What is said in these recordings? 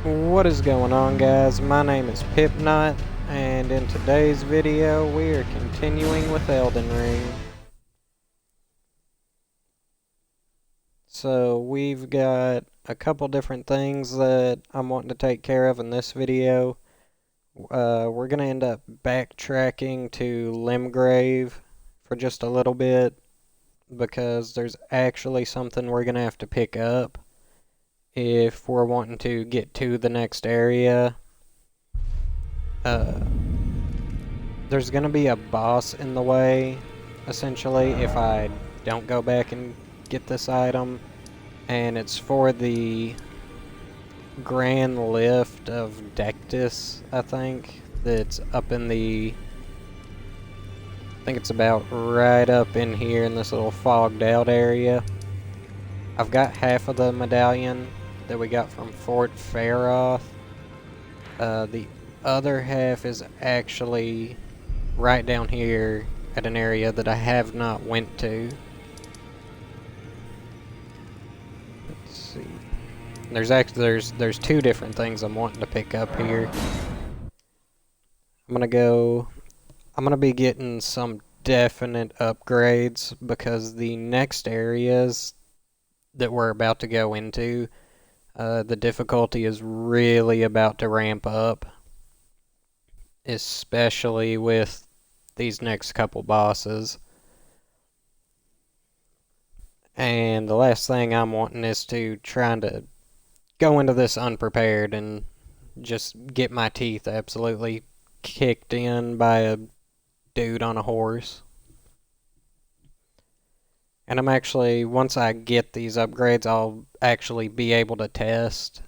What is going on, guys? My name is Pipknot, and in today's video we are continuing with Elden Ring. So we've got a couple different things that I'm wanting to take care of in this video. We're going to end up backtracking to Limgrave for just a little bit because there's actually something we're going to have to pick up if we're wanting to get to the next area. There's gonna be a boss in the way, essentially, if I don't go back and get this item, and it's for the Grand Lift of Dectus, I think, that's up in the... I think it's about right up in here in this little fogged out area. I've got half of the medallion that we got from Fort Faroth. The other half is actually right down here at an area that I have not went to. Let's see. There's two different things I'm wanting to pick up here. I'm gonna be getting some definite upgrades because the next areas that we're about to go into, the difficulty is really about to ramp up, especially with these next couple bosses. And the last thing I'm wanting is to trying to go into this unprepared and just get my teeth absolutely kicked in by a dude on a horse. And I'm actually, once I get these upgrades, I'll actually be able to test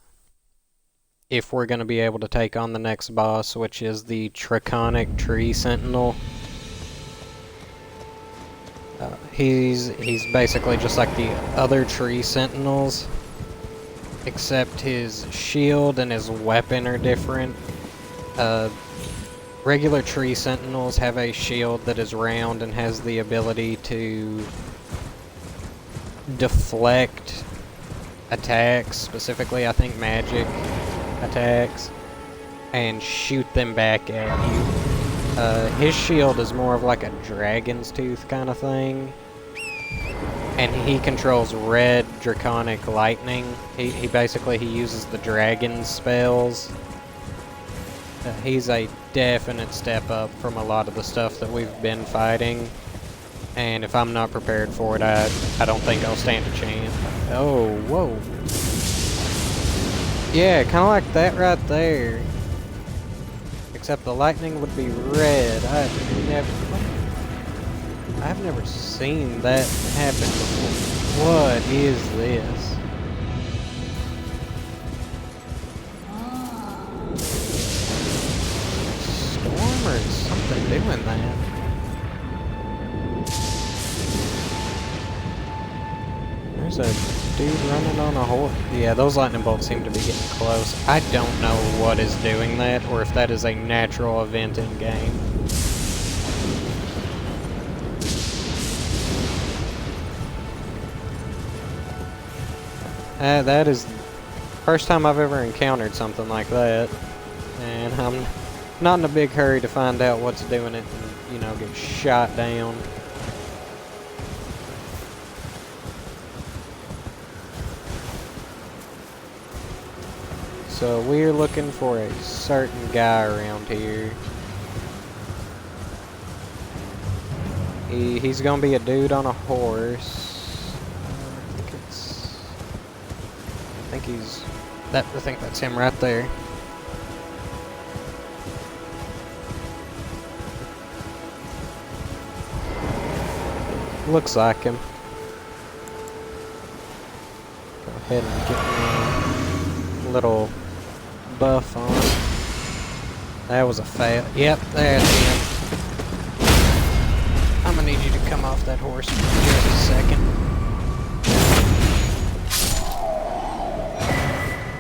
if we're going to be able to take on the next boss, which is the Draconic Tree Sentinel. He's basically just like the other Tree Sentinels, except his shield and his weapon are different. Regular Tree Sentinels have a shield that is round and has the ability to deflect attacks, specifically I think magic attacks, and shoot them back at you. His shield is more of like a dragon's tooth kind of thing, and he controls red draconic lightning. He basically uses the dragon spells. He's a definite step up from a lot of the stuff that we've been fighting, and if I'm not prepared for it, I don't think I'll stand a chance. Oh, whoa. Yeah, kind of like that right there. Except the lightning would be red. I've never seen that happen before. What is this? Storm or something doing that? There's a dude running on a horse. Yeah, those lightning bolts seem to be getting close. I don't know what is doing that, or if that is a natural event in game. That is the first time I've ever encountered something like that, and I'm not in a big hurry to find out what's doing it and, you know, get shot down. So we're looking for a certain guy around here. He's gonna be a dude on a horse. I think that's him right there. Looks like him. Go ahead and get my little buff on. That was a fail. Yep, there's him. I'm gonna need you to come off that horse for just a second.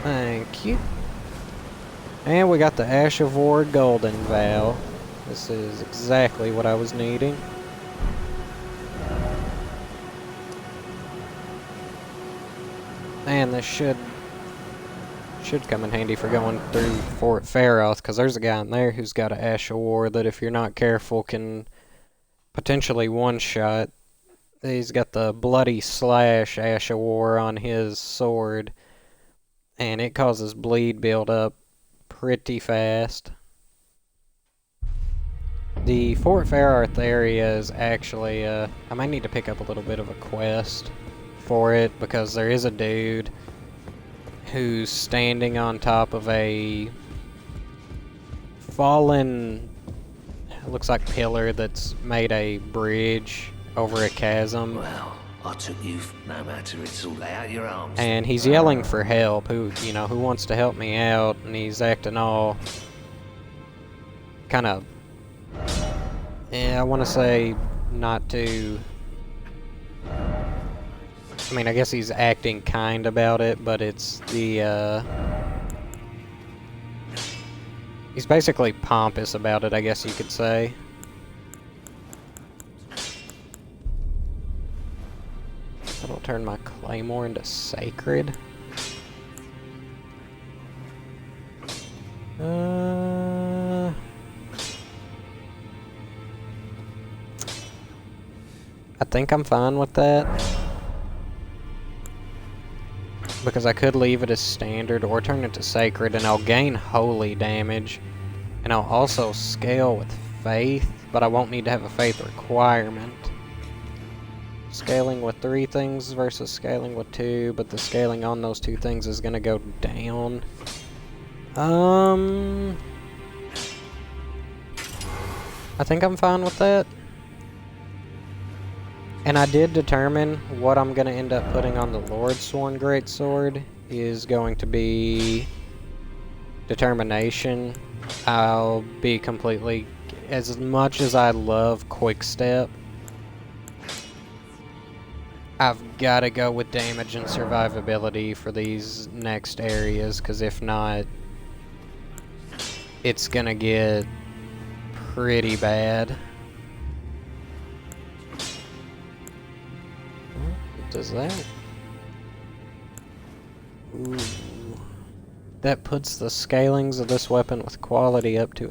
Thank you. And we got the Ash of War Golden Vow. This is exactly what I was needing. And this should should come in handy for going through Fort Faroth, because there's a guy in there who's got an Ash of War that, if you're not careful, can potentially one-shot. He's got the Bloody Slash Ash of War on his sword, and it causes bleed build-up pretty fast. The Fort Faroth area is actually, I might need to pick up a little bit of a quest for it, because there is a dude who's standing on top of a fallen, it looks like pillar that's made a bridge over a chasm. Well, I took you no matter, it's all out your arms. And he's yelling for help, who wants to help me out, and he's acting all kind of, I want to say not too, I mean, I guess he's acting kind about it, but it's the, he's basically pompous about it, I guess you could say. That'll turn my claymore into sacred. I think I'm fine with that, because I could leave it as standard or turn it to sacred, and I'll gain holy damage, and I'll also scale with faith, but I won't need to have a faith requirement. Scaling with 3 things versus scaling with 2, but the scaling on those 2 things is gonna go down. I think I'm fine with that. And I did determine what I'm going to end up putting on the Lordsworn Greatsword is going to be Determination. I'll be completely, as much as I love Quickstep, I've got to go with damage and survivability for these next areas, because if not, it's going to get pretty bad. Does that? Ooh. That puts the scalings of this weapon with quality up to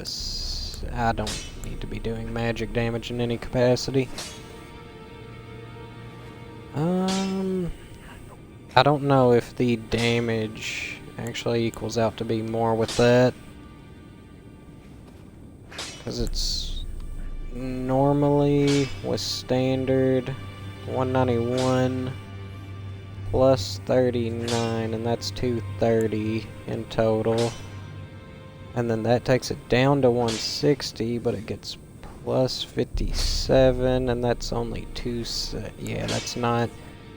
I don't need to be doing magic damage in any capacity. I don't know if the damage actually equals out to be more with that, because it's normally with standard 191 plus 39, and that's 230 in total. And then that takes it down to 160, but it gets plus 57, and that's only yeah, that's not...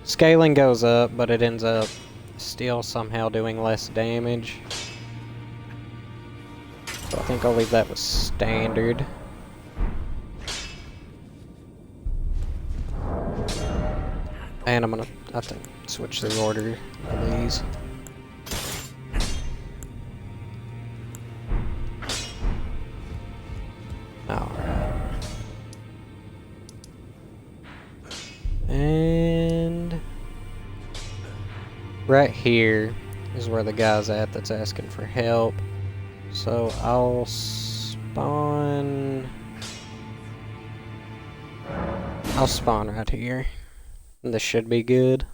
Scaling goes up, but it ends up still somehow doing less damage. So I think I'll leave that with standard. And I'm gonna, I think, switch the order of these. Alright. And right here is where the guy's at that's asking for help. So I'll spawn right here. This should be good.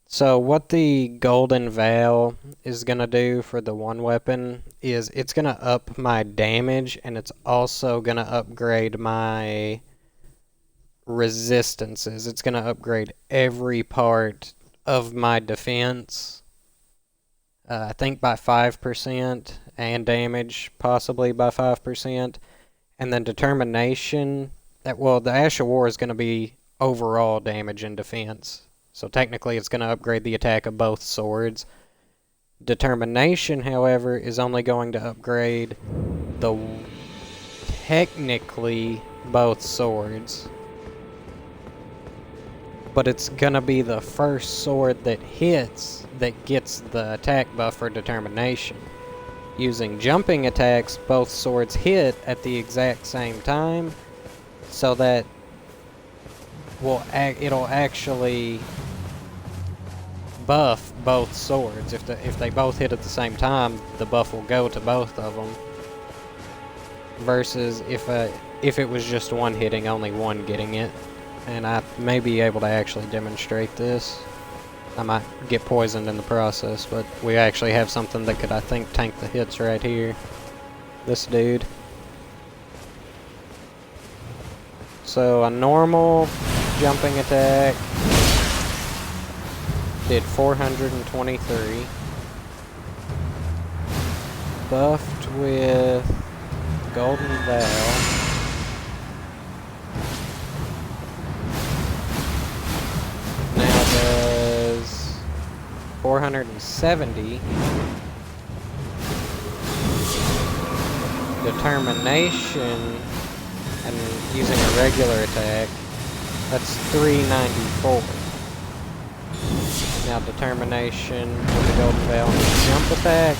So what the Golden Veil is going to do for the one weapon is it's going to up my damage, and it's also going to upgrade my resistances. It's going to upgrade every part of my defense. I think by 5%, and damage possibly by 5%. And then determination, well, the Ash of War is going to be overall damage and defense. So technically it's going to upgrade the attack of both swords. Determination, however, is only going to upgrade technically both swords. But it's going to be the first sword that hits that gets the attack buff for determination. Using jumping attacks, both swords hit at the exact same time, so that it'll actually buff both swords. If they both hit at the same time, the buff will go to both of them. Versus if it was just one hitting, only one getting it. And I may be able to actually demonstrate this. I might get poisoned in the process, but we actually have something that could, I think, tank the hits right here. This dude. So a normal jumping attack did 423. Buffed with Golden Veil. Now does 470. Determination, and using a regular attack, that's 394. Now determination with the Golden Veil and the jump attack,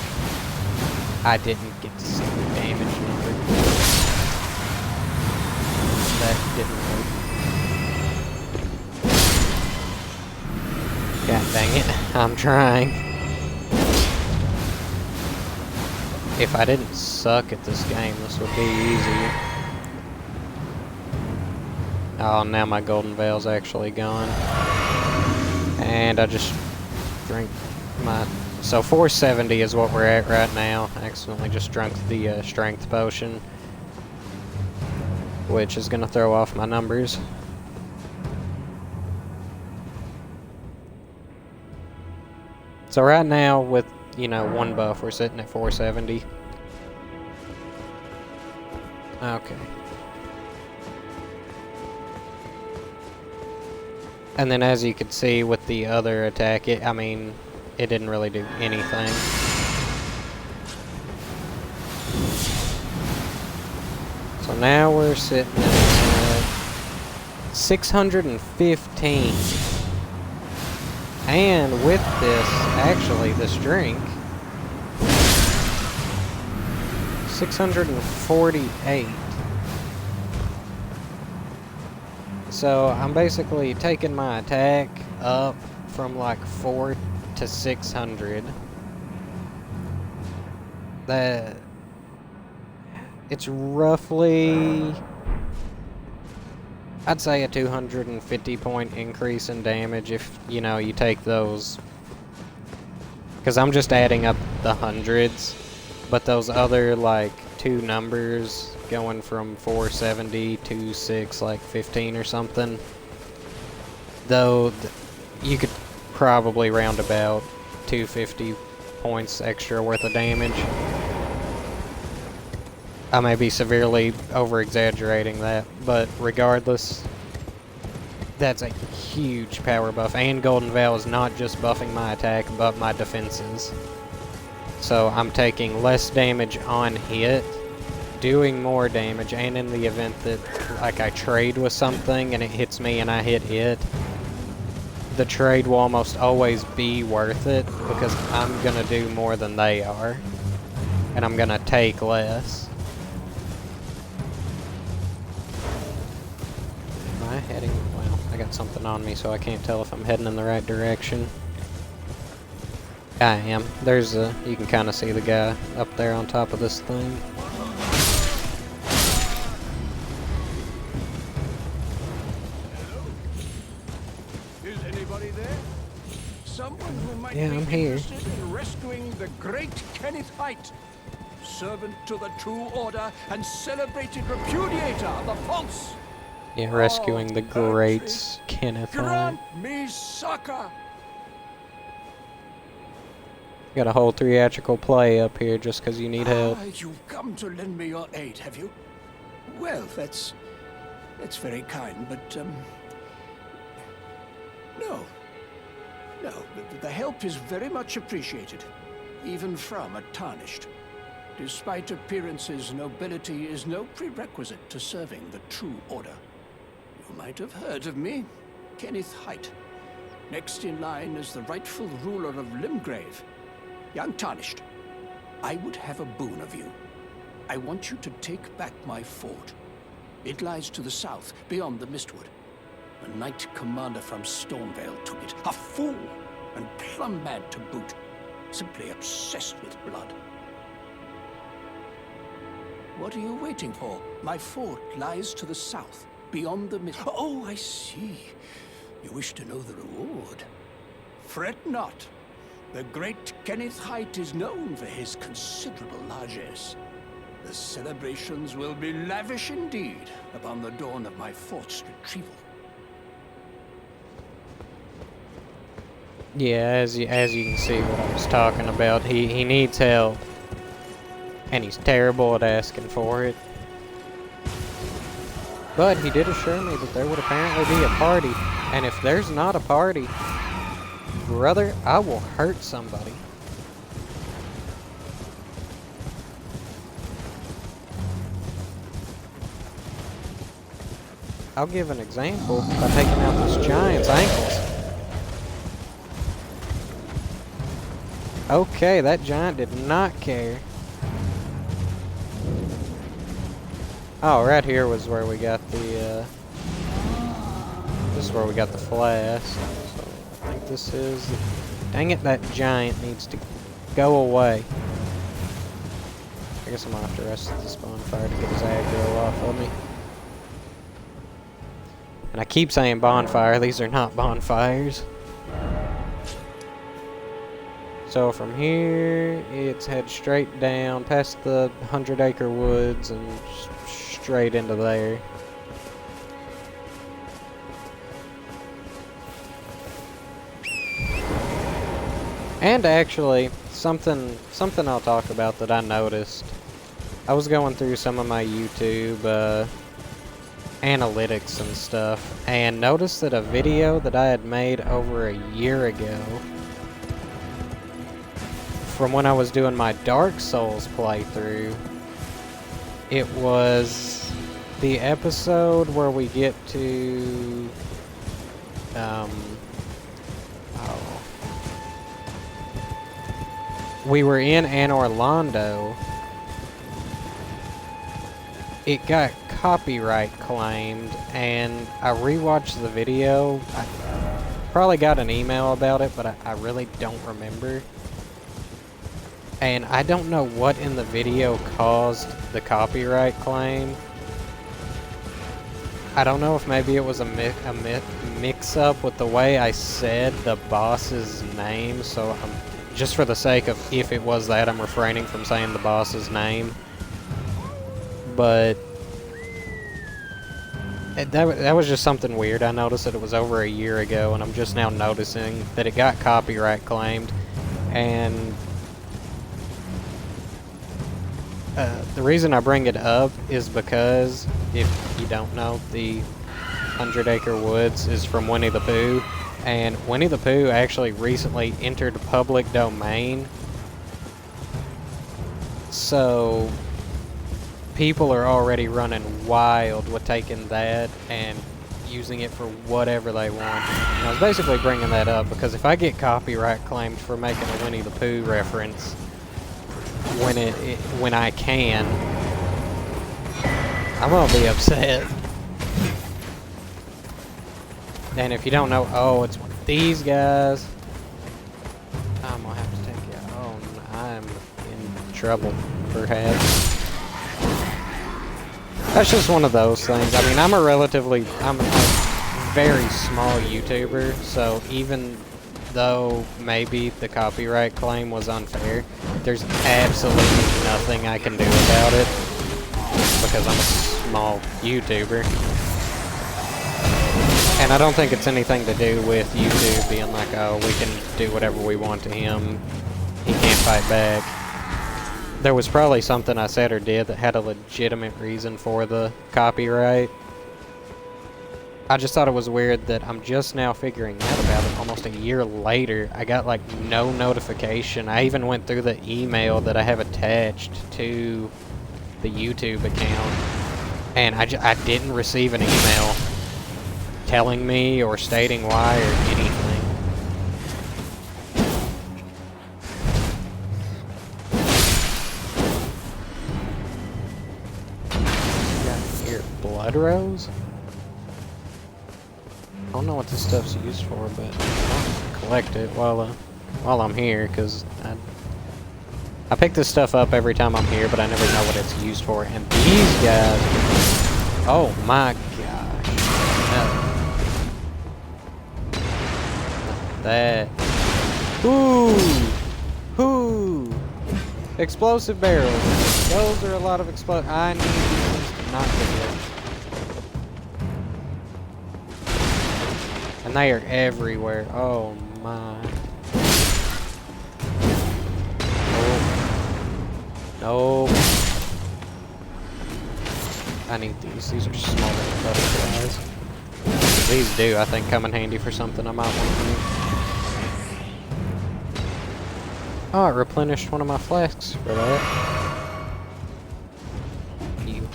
I didn't get to see the damage number. That didn't work. God dang it, I'm trying. If I didn't suck at this game, this would be easier. Oh, now my Golden Veil's actually gone. And I just drank my... So 470 is what we're at right now. I accidentally just drank the strength potion, which is going to throw off my numbers. So right now, with, you know, one buff, we're sitting at 470. Okay. And then as you could see with the other attack, it didn't really do anything. So now we're sitting at 615. And with this, actually, this drink, 648. So I'm basically taking my attack up from like 4 to 600. That it's roughly, I'd say, a 250 point increase in damage if, you know, you take those, because I'm just adding up the hundreds, but those other like two numbers going from 470 to 615 or something, though you could probably round about 250 points extra worth of damage. I may be severely over-exaggerating that, but regardless, that's a huge power buff. And Golden Veil is not just buffing my attack, but my defenses. So I'm taking less damage on hit, doing more damage, and in the event that, like, I trade with something and it hits me and I hit it, the trade will almost always be worth it, because I'm gonna do more than they are, and I'm gonna take less. Am I heading? Well, I got something on me, so I can't tell if I'm heading in the right direction. I am. There's a, you can kind of see the guy up there on top of this thing. Is anybody there? Someone who might Yeah, be I'm here. interested in rescuing the great Kenneth Haight, servant to the True Order and celebrated repudiator of the false. Yeah, rescuing the Oh, greats, Kenneth Haight. Grant me succor. Got a whole theatrical play up here just because you need help. You've come to lend me your aid, have you? Well, that's very kind, but no. No, the help is very much appreciated, even from a tarnished. Despite appearances, nobility is no prerequisite to serving the True Order. You might have heard of me, Kenneth Haight. Next in line is the rightful ruler of Limgrave, young Tarnished. I would have a boon of you. I want you to take back my fort. It lies to the south, beyond the Mistwood. A knight commander from Stormvale took it. A fool! And plumb mad to boot. Simply obsessed with blood. What are you waiting for? My fort lies to the south, beyond the mist. Oh, I see. You wish to know the reward. Fret not. The great Kenneth Height is known for his considerable largesse. The celebrations will be lavish indeed upon the dawn of my fort's retrieval. Yeah, as you can see what I was talking about, he needs help. And he's terrible at asking for it. But he did assure me that there would apparently be a party. And if there's not a party, brother, I will hurt somebody. I'll give an example by taking out this giant's ankles. Okay, that giant did not care. Oh, right here was where we got the, this is where we got the flask. So I think this is, dang it, that giant needs to go away. I guess I'm gonna have to rest at this bonfire to get his aggro off of me. And I keep saying bonfire, these are not bonfires. So from here, it's head straight down past the 100-acre woods and straight into there. And actually, something I'll talk about that I noticed. I was going through some of my YouTube analytics and stuff, and noticed that a video that I had made over a year ago, from when I was doing my Dark Souls playthrough, it was the episode where we get to, we were in Anor Londo. It got copyright claimed, and I rewatched the video. I probably got an email about it, but I really don't remember. And I don't know what in the video caused the copyright claim. I don't know if maybe it was a mix-up with the way I said the boss's name, so just for the sake of if it was that, I'm refraining from saying the boss's name. But that was just something weird. I noticed that it was over a year ago, and I'm just now noticing that it got copyright claimed. And the reason I bring it up is because, if you don't know, the 100-Acre Woods is from Winnie the Pooh, and Winnie the Pooh actually recently entered public domain. So people are already running wild with taking that and using it for whatever they want. And I was basically bringing that up because if I get copyright claimed for making a Winnie the Pooh reference when I can, I'm gonna be upset. And if you don't know, oh, it's these guys. I'm gonna have to take you. Oh, I'm in trouble, perhaps. That's just one of those things. I mean, I'm a very small YouTuber, so even though maybe the copyright claim was unfair, there's absolutely nothing I can do about it because I'm a small YouTuber. And I don't think it's anything to do with YouTube being like, oh, we can do whatever we want to him, he can't fight back. There was probably something I said or did that had a legitimate reason for the copyright. I just thought it was weird that I'm just now figuring out about it almost a year later. I got like no notification. I even went through the email that I have attached to the YouTube account, and I didn't receive an email telling me or stating why or anything. Got here, Blood Rose? I don't know what this stuff's used for, but I'll collect it while I'm here, because I pick this stuff up every time I'm here, but I never know what it's used for. And these guys, oh my gosh, no. That, ooh, explosive barrels. Those are a lot of I need these to not get hit. And they are everywhere. Oh my. No. I need these. These are smaller than butterflies. These do, I think, come in handy for something I might want to do. Oh, it replenished one of my flasks for that. You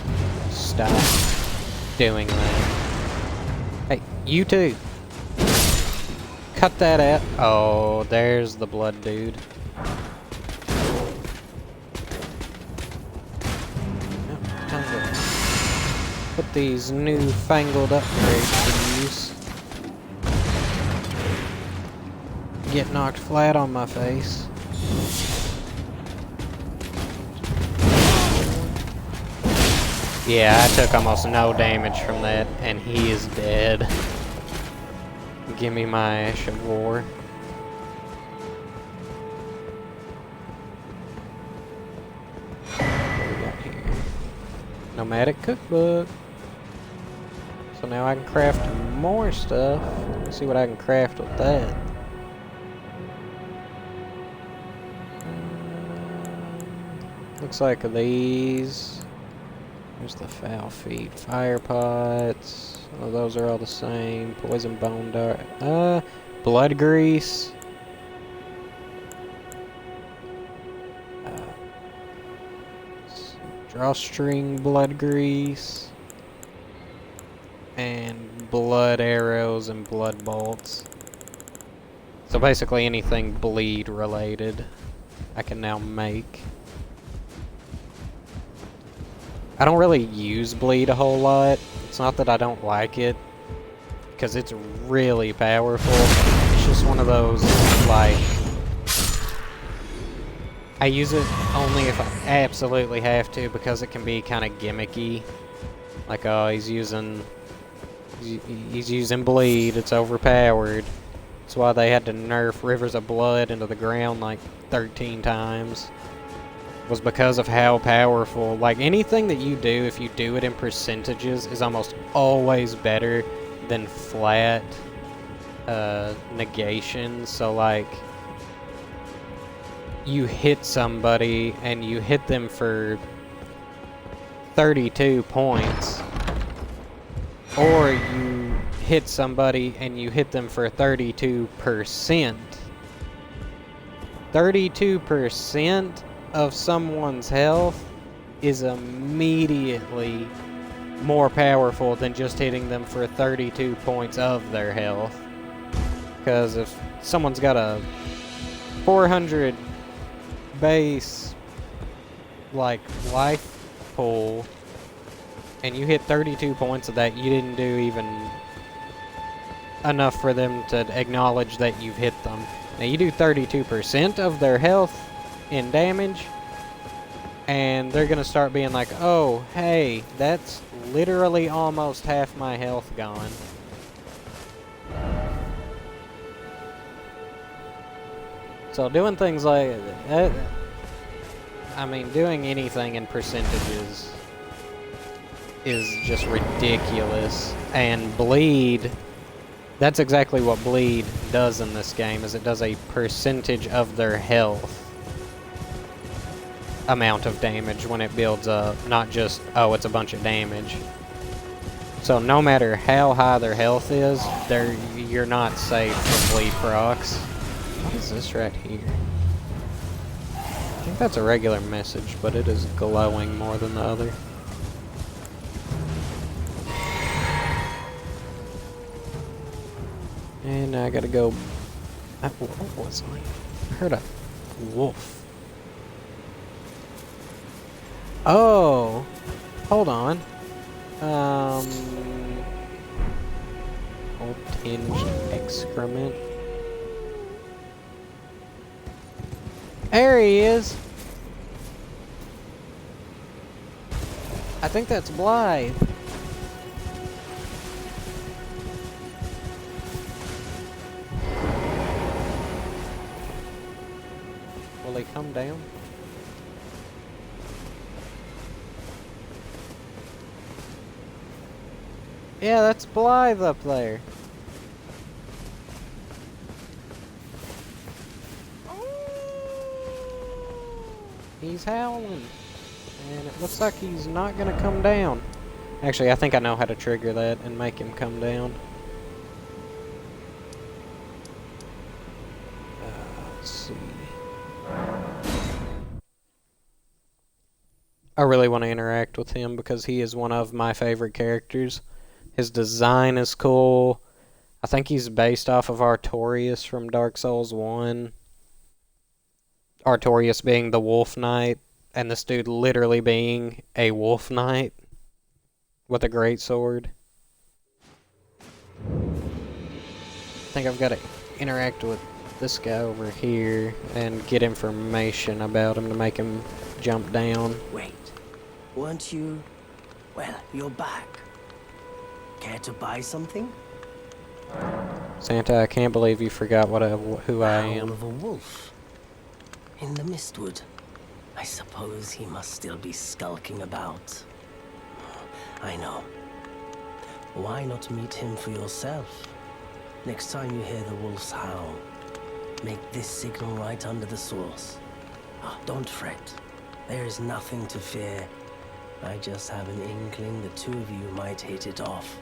stop doing that. Hey, you too. Cut that out. Oh, there's the blood dude. Time to put these newfangled upgrades to use. Get knocked flat on my face. Yeah, I took almost no damage from that, and he is dead. Give me my Ash of War. What do we got here? Nomadic Cookbook. So now I can craft more stuff. Let's see what I can craft with that. Looks like these. There's the foul feet, fire pots. Oh, those are all the same. Poison bone dart. Blood grease. Drawstring blood grease. And blood arrows and blood bolts. So basically anything bleed related, I can now make. I don't really use bleed a whole lot. It's not that I don't like it, because it's really powerful. It's just one of those, like, I use it only if I absolutely have to, because it can be kind of gimmicky. Like, oh, he's using bleed, it's overpowered. That's why they had to nerf Rivers of Blood into the ground like 13 times. Was because of how powerful, like, anything that you do, if you do it in percentages, is almost always better than flat negation. So, like, you hit somebody and you hit them for 32 points, or you hit somebody and you hit them for 32%. 32% of someone's health is immediately more powerful than just hitting them for 32 points of their health. Because if someone's got a 400 base, like, life pool, and you hit 32 points of that, you didn't do even enough for them to acknowledge that you've hit them. Now you do 32% of their health in damage, and they're gonna start being like, oh, hey, that's literally almost half my health gone. So doing things like that, I mean, doing anything in percentages is just ridiculous. And bleed, that's exactly what bleed does in this game, is it does a percentage of their health amount of damage when it builds up, not just, oh, it's a bunch of damage. So no matter how high their health is, you're not safe from bleed procs. What is this right here? I think that's a regular message, but it is glowing more than the other. And I gotta go. What was I heard a wolf. Oh, hold on. Old tinged excrement. There he is! I think that's Blythe. Will he come down? Yeah, that's Blythe up there. He's howling. And it looks like he's not gonna come down. Actually, I think I know how to trigger that and make him come down. Let's see. I really want to interact with him because he is one of my favorite characters. His design is cool. I think he's based off of Artorias from Dark Souls 1. Artorias being the Wolf Knight, and this dude literally being a Wolf Knight with a great sword. I think I've got to interact with this guy over here and get information about him to make him jump down. Wait, weren't you... Well, you're back. Care to buy something? Santa, I can't believe you forgot who I am. Howl of a wolf. In the Mistwood. I suppose he must still be skulking about. I know. Why not meet him for yourself? Next time you hear the wolf's howl, make this signal right under the source. Don't fret. There is nothing to fear. I just have an inkling the two of you might hit it off.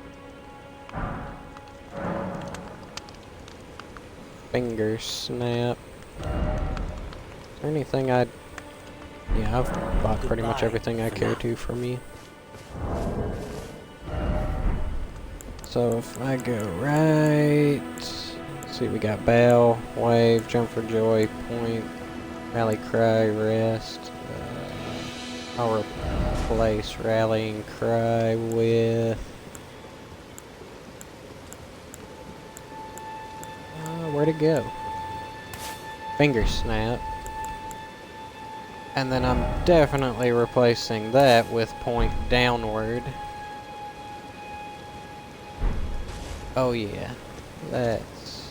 Finger snap. Is there anything I'd... Yeah, I've bought pretty much everything I care to from you. So if I go right... Let's see, we got Bell, Wave, Jump for Joy, Point, Rally Cry, Rest. I'll replace Rallying Cry with... where'd it go? Finger Snap. And then I'm definitely replacing that with Point Downward. Oh yeah, that's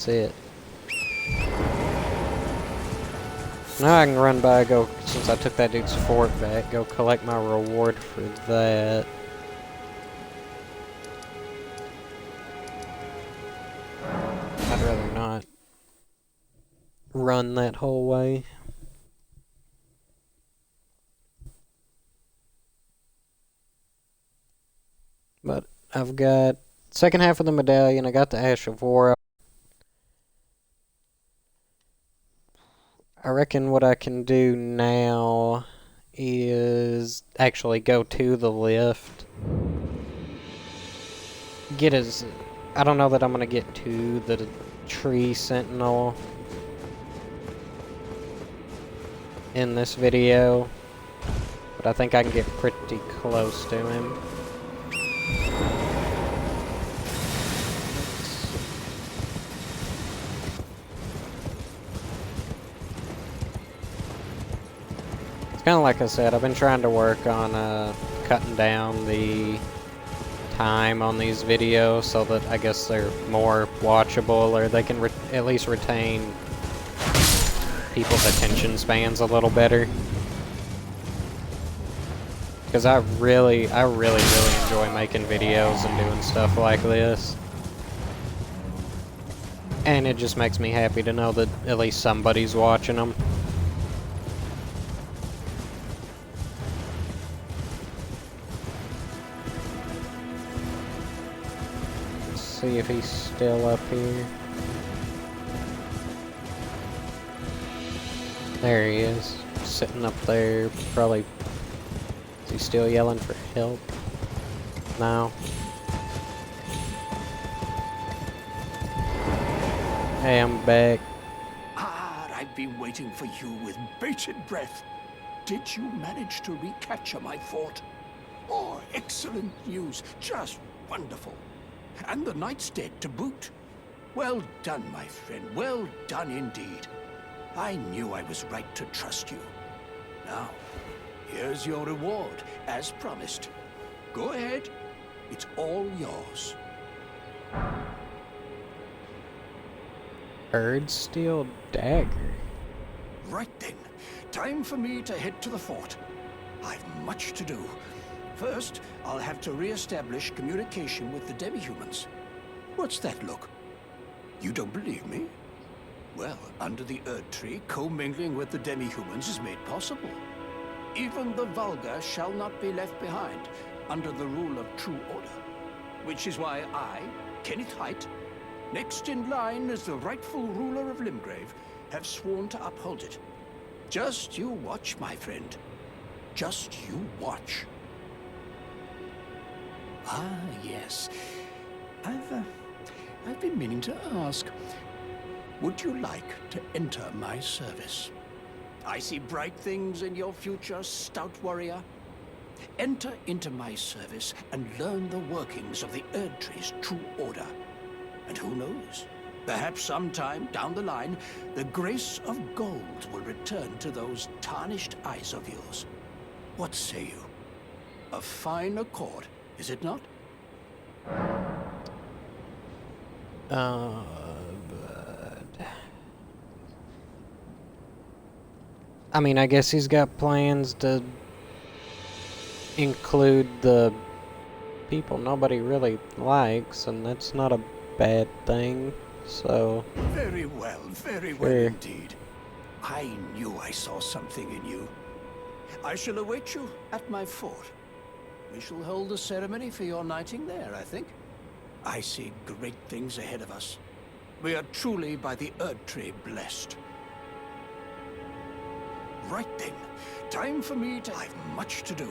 it. Now I can run by, go, since I took that dude's fort back, go collect my reward for that. I'd rather not run that whole way. But I've got second half of the medallion, I got the Ash of War. I reckon what I can do now is actually go to the lift. Get as... I don't know that I'm going to get to the tree sentinel in this video, but I think I can get pretty close to him. It's kind of like I said, I've been trying to work on cutting down the time on these videos so that I guess they're more watchable, or they can at least retain people's attention spans a little better. Because I really enjoy making videos and doing stuff like this. And it just makes me happy to know that at least somebody's watching them. See if he's still up here. There he is, sitting up there, probably. Is he still yelling for help? No. Hey, I'm back. I've been waiting for you with bated breath. Did you manage to recapture my fort? Oh, excellent news. Just wonderful. and the knight's dead to boot. Well done, my friend. Well done indeed. I knew I was right to trust you. Now, here's your reward, as promised. Go ahead. It's all yours. Erdsteel dagger. Right then. Time for me to head to the fort. I've much to do. First, I'll have to re-establish communication with the demi-humans. What's that look? You don't believe me? Well, under the Erd Tree, commingling with the demi-humans is made possible. Even the vulgar shall not be left behind, under the rule of true order. Which is why I, Kenneth Haight, next in line as the rightful ruler of Limgrave, have sworn to uphold it. Just you watch, my friend. Just you watch. Ah, yes. I've been meaning to ask. Would you like to enter my service? I see bright things in your future, stout warrior. Enter into my service and learn the workings of the Erd Tree's true order. And who knows? Perhaps sometime down the line, the grace of gold will return to those tarnished eyes of yours. What say you? A fine accord, is it not? But... I mean, I guess he's got plans to include the people nobody really likes, and that's not a bad thing, so... Very well indeed. I knew I saw something in you. I shall await you at my fort. We shall hold a ceremony for your knighting there, I think. I see great things ahead of us. We are truly by the Erd Tree blessed. Right then, time for me to... I've much to do.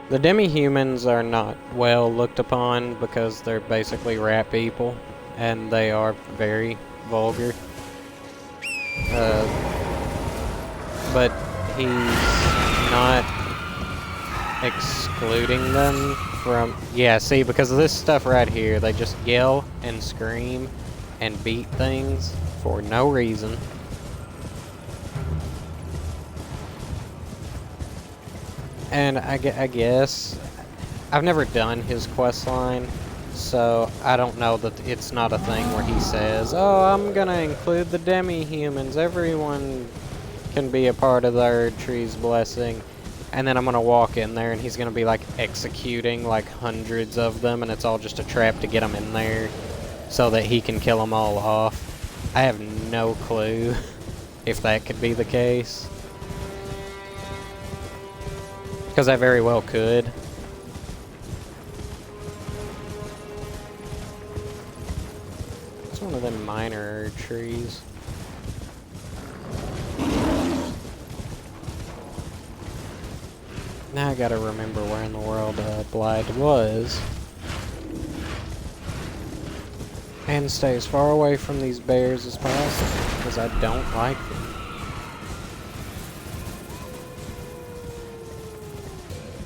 The demi-humans are not well looked upon because they're basically rat people, and they are very vulgar. But he's not excluding them from... Yeah, see, because of this stuff right here, they just yell and scream and beat things for no reason. And I guess I've never done his quest line, so I don't know that it's not a thing where he says, "Oh, I'm gonna include the demi-humans. Everyone can be a part of the Erd Tree's blessing." And then I'm gonna walk in there and he's gonna be like executing like hundreds of them, and it's all just a trap to get them in there so that he can kill them all off. I have no clue if that could be the case. Because I very well could. It's one of them minor trees. Now I gotta remember where in the world Blythe was. And stay as far away from these bears as possible, because I don't like them.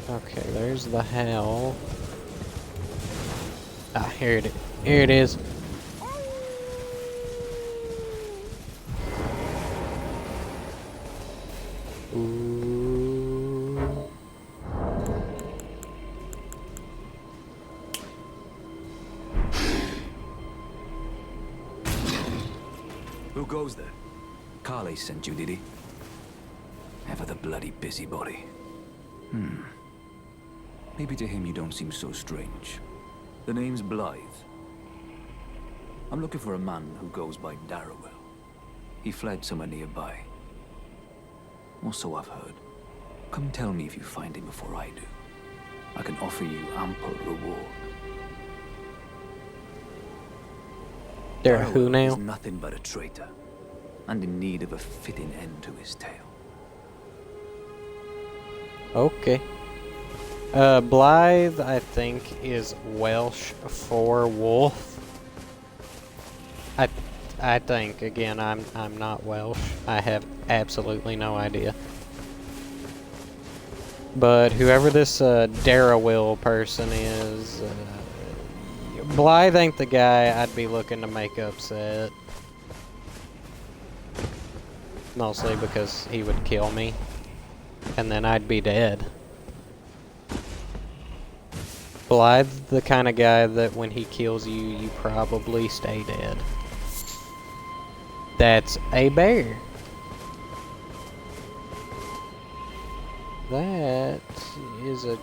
Okay, there's the hell. Ah, here it is. Ooh. Who goes there? Carly sent you, did he? Ever the bloody busybody. Maybe to him you don't seem so strange. The name's Blythe. I'm looking for a man who goes by Darrowell. He fled somewhere nearby. Or so I've heard. Come tell me if you find him before I do. I can offer you ample reward. They're who now? Is nothing but a traitor, and in need of a fitting end to his tale. Okay. Blythe, I think, is Welsh for wolf. I think, again, I'm not Welsh. I have absolutely no idea. But whoever this Darrowill person is, Blythe ain't the guy I'd be looking to make upset. Mostly because he would kill me, and then I'd be dead. Blythe's the kind of guy that when he kills you, you probably stay dead. That's a bear. That is a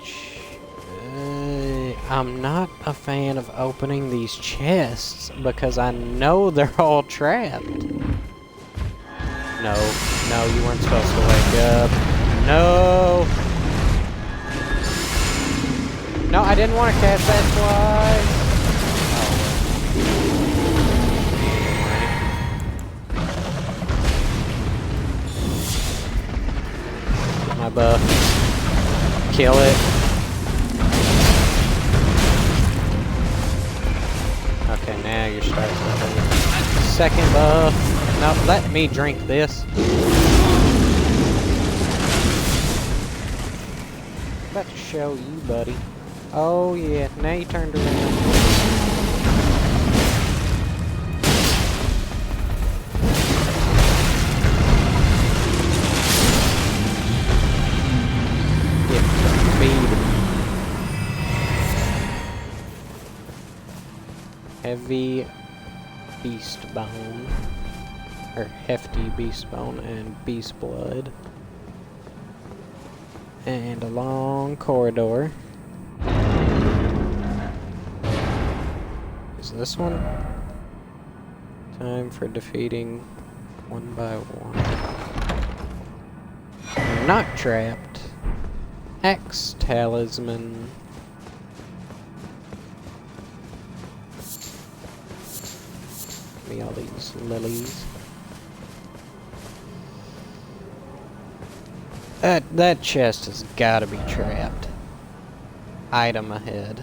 I'm not a fan of opening these chests because I know they're all trapped. No, no, you weren't supposed to wake up. No! No, I didn't want to catch that fly. Get my buff. Kill it. Okay, now you're starting to second buff. Now let me drink this. About to show you, buddy. Oh yeah, now you turned around. Get beat. Heavy beast bone. Or hefty beast bone and beast blood. And a long corridor. Is this one? Time for defeating one by one. I'm not trapped. Axe talisman. Give me all these lilies. That chest has gotta be trapped. Item ahead.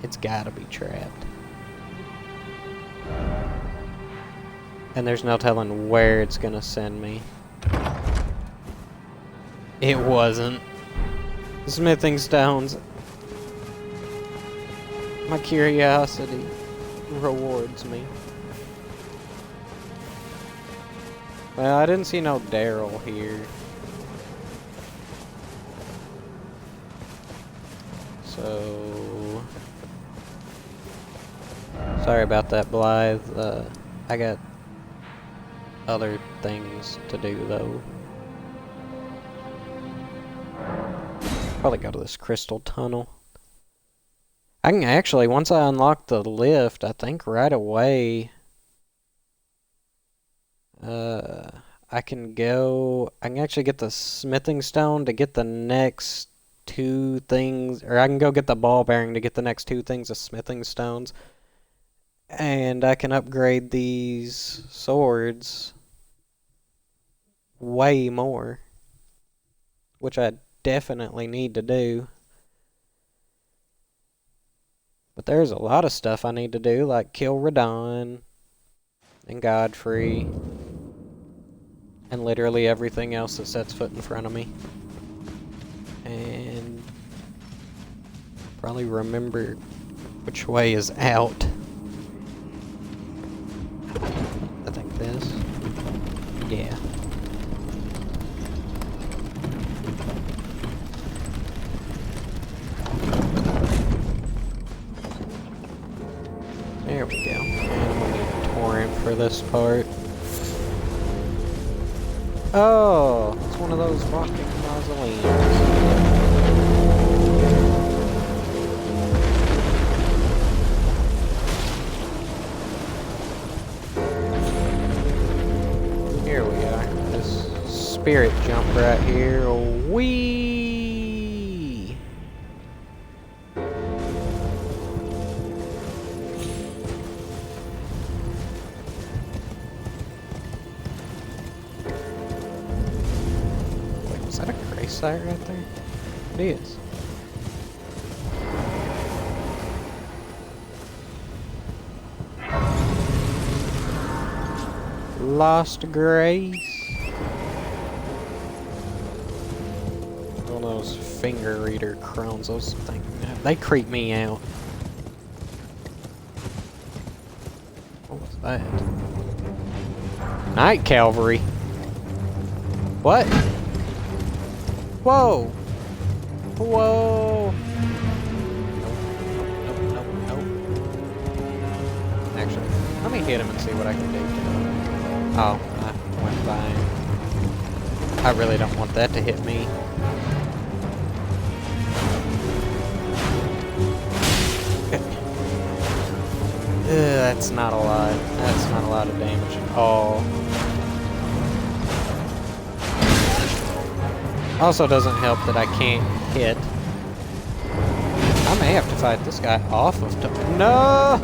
It's gotta be trapped. And there's no telling where it's gonna send me. It wasn't. Smithing stones. My curiosity rewards me. Well, I didn't see no Daryl here. So... sorry about that, Blythe. I got other things to do, though. Probably go to this crystal tunnel. I can actually, once I unlock the lift, I think right away... I can actually get the smithing stone to get the next two things, or I can go get the ball bearing to get the next two things of smithing stones. And I can upgrade these swords way more, which I definitely need to do. But there's a lot of stuff I need to do, like kill Radon and Godfrey. And literally everything else that sets foot in front of me. And probably remember which way is out. I think this. Yeah. There we go. And we'll need a torrent for this part. Oh, it's one of those walking mausoleums. Here we are. This spirit jump right here. Whee! Site right there? It is. Lost Grace. One of those finger reader crones, those things, they creep me out. What was that? Night Cavalry. What? Whoa! Whoa! Nope. Actually, let me hit him and see what I can do to him. Oh, I went by him. I really don't want that to hit me. That's not a lot. That's not a lot of damage at all. Also doesn't help that I can't hit. I may have to fight this guy off of No!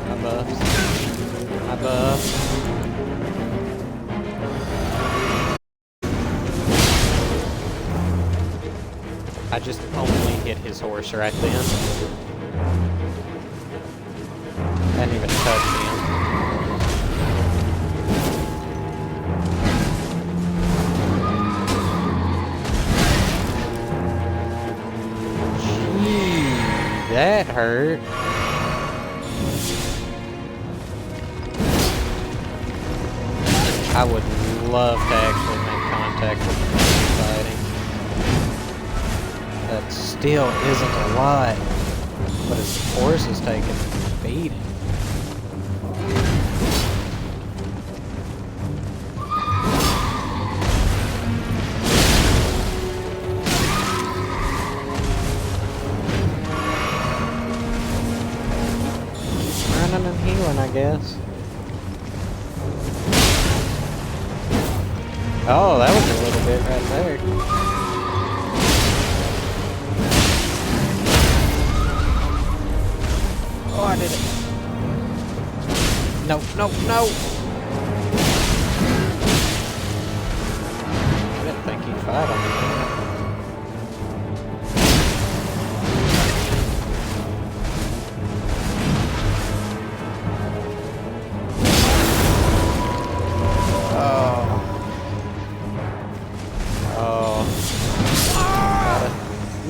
My buffs. My buffs. I just only hit his horse right then. Didn't even touch him. Gee, that hurt. I would love to actually make contact with him fighting. That still isn't a lot, but his horse is taking a beating. Running and healing, I guess. Oh, that was a little bit right there. Oh, I did it. No. I didn't think he'd fight on me.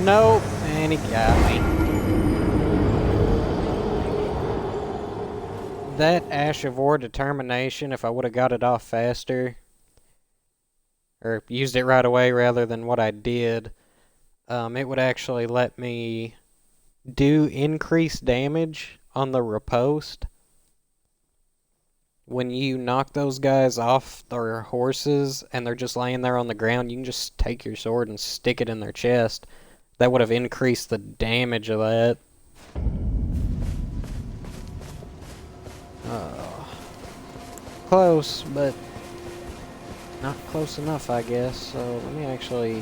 Nope, and he got me. That Ash of War determination, if I would have got it off faster, or used it right away rather than what I did, it would actually let me do increased damage on the riposte. When you knock those guys off their horses and they're just laying there on the ground, you can just take your sword and stick it in their chest. That would have increased the damage of that. Close, but not close enough, I guess. So let me actually...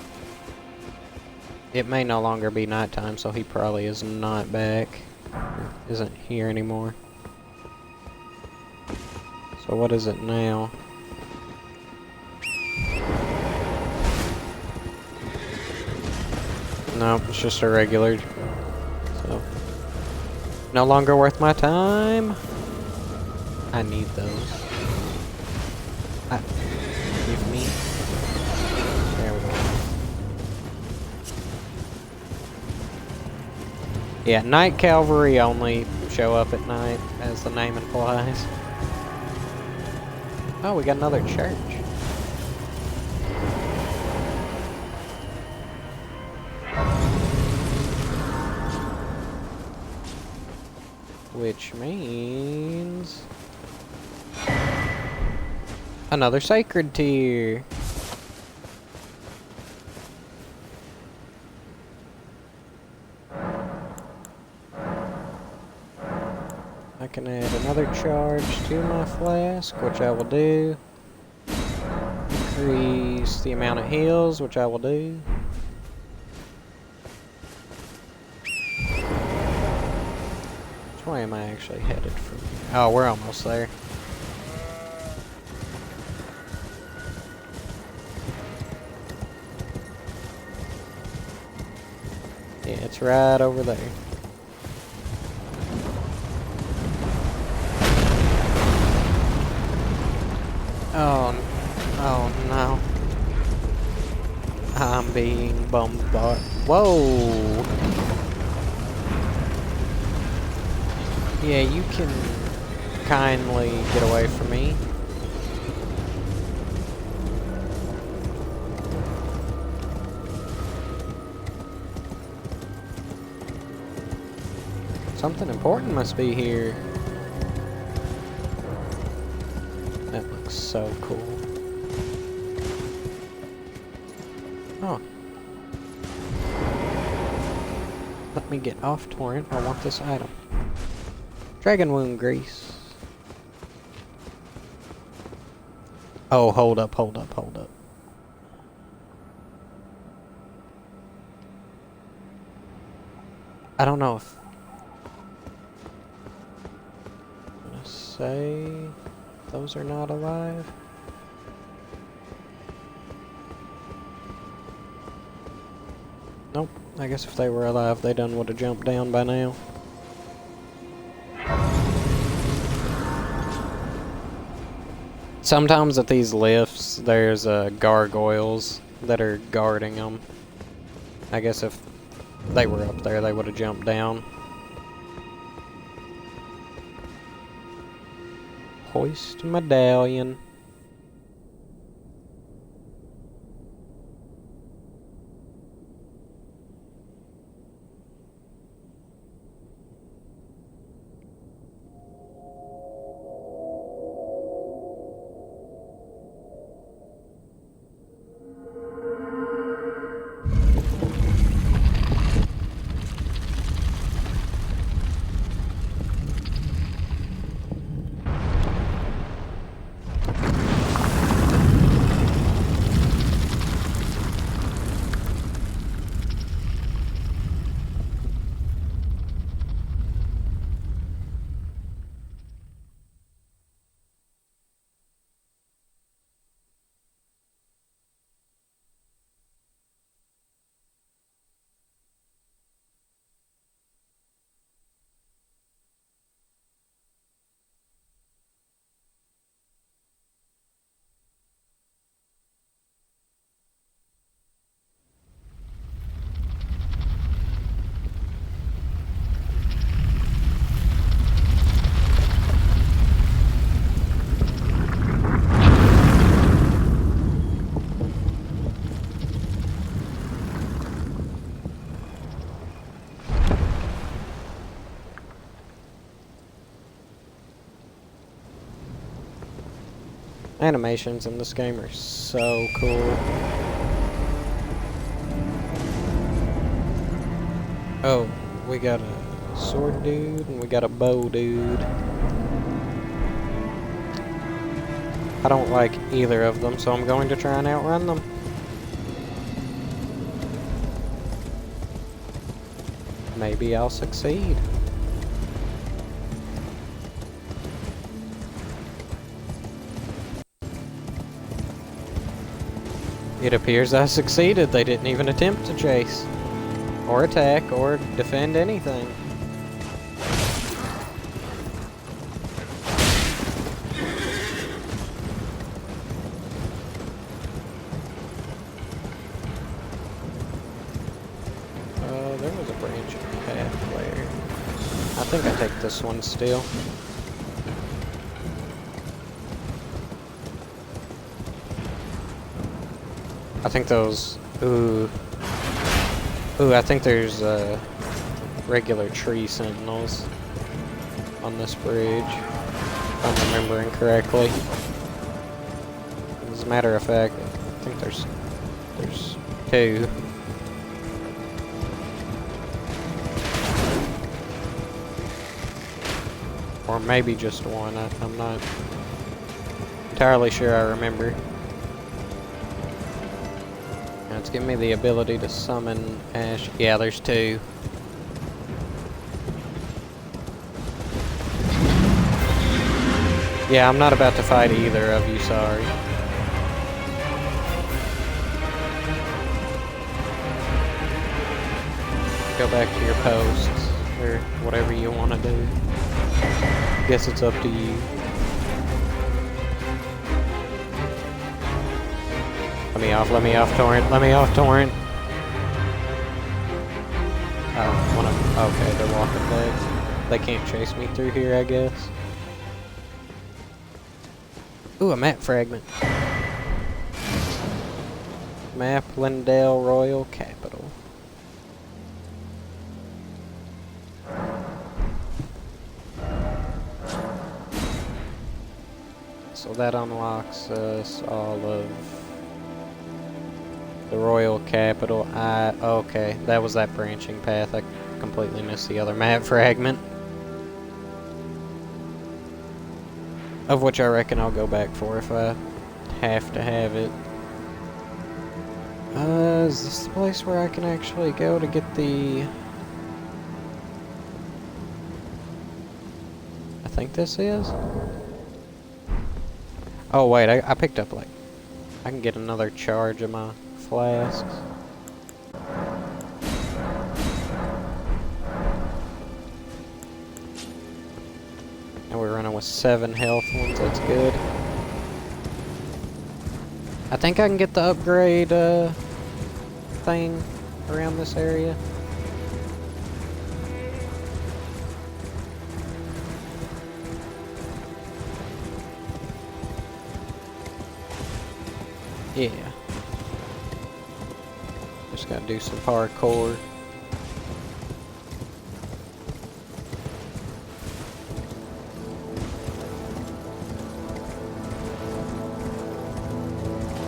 It may no longer be nighttime, so he probably is not back. Isn't here anymore. So what is it now? No, it's just a regular. So, no longer worth my time. I need those. Give me. There we go. Yeah, Night Cavalry only show up at night, as the name implies. Oh, we got another church. Which means... another sacred tier. I can add another charge to my flask, which I will do. Increase the amount of heals, which I will do. Which way am I actually headed from here? Oh, we're almost there. Yeah, it's right over there. Being bombarded. Whoa! Yeah, you can kindly get away from me. Something important must be here. That looks so cool. Oh. Let me get off torrent. I want this item. Dragon wound grease. Oh, hold up, hold up, hold up. I don't know if... I'm gonna say... those are not alive. Nope. I guess if they were alive, they done would have jumped down by now. Sometimes at these lifts, there's gargoyles that are guarding them. I guess if they were up there, they would have jumped down. Hoist medallion. Animations in this game are so cool. Oh, we got a sword dude and we got a bow dude. I don't like either of them, so I'm going to try and outrun them. Maybe I'll succeed. It appears I succeeded. They didn't even attempt to chase, or attack, or defend anything. There was a branch path there. I think I take this one still. I think those... Ooh, I think there's regular tree sentinels on this bridge, if I'm remembering correctly. As a matter of fact, I think there's two. Or maybe just one. I'm not entirely sure I remember. It's giving me the ability to summon Ash. Yeah, there's two. Yeah, I'm not about to fight either of you, sorry. Go back to your posts, or whatever you want to do. Guess it's up to you. Let me off, torrent, let me off, torrent. Okay, they're walking back. They can't chase me through here, I guess. Ooh, a map fragment. Map LYNDELL Royal Capital. So that unlocks us all of the Royal Capital. Okay, that was that branching path. I completely missed the other map fragment. Of which I reckon I'll go back for if I have to have it. Is this the place where I can actually go to get the... I think this is? Oh wait, I picked up like... I can get another charge of my flasks. And we're running with 7 health ones, that's good. I think I can get the upgrade thing around this area. Yeah. Just gotta do some parkour.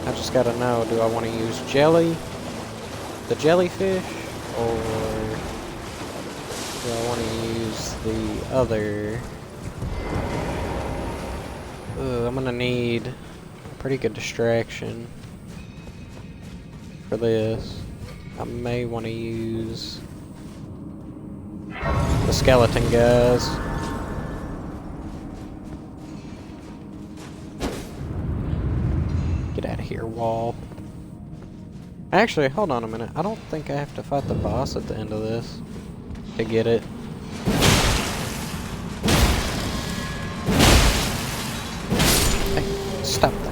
I just gotta know, do I want to use jelly? The jellyfish? Or do I want to use the other? I'm gonna need a pretty good distraction for this. I may want to use the skeleton guys. Get out of here, wall. Actually, hold on a minute. I don't think I have to fight the boss at the end of this to get it. Hey, stop that.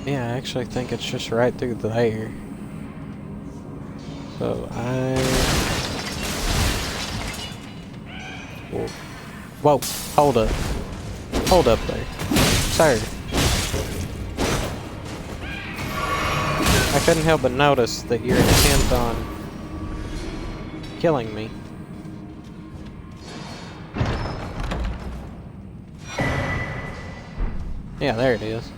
Yeah, I actually think it's just right through there. So Whoa, hold up. Hold up there. Sir. I couldn't help but notice that you're intent on killing me. Yeah, there it is.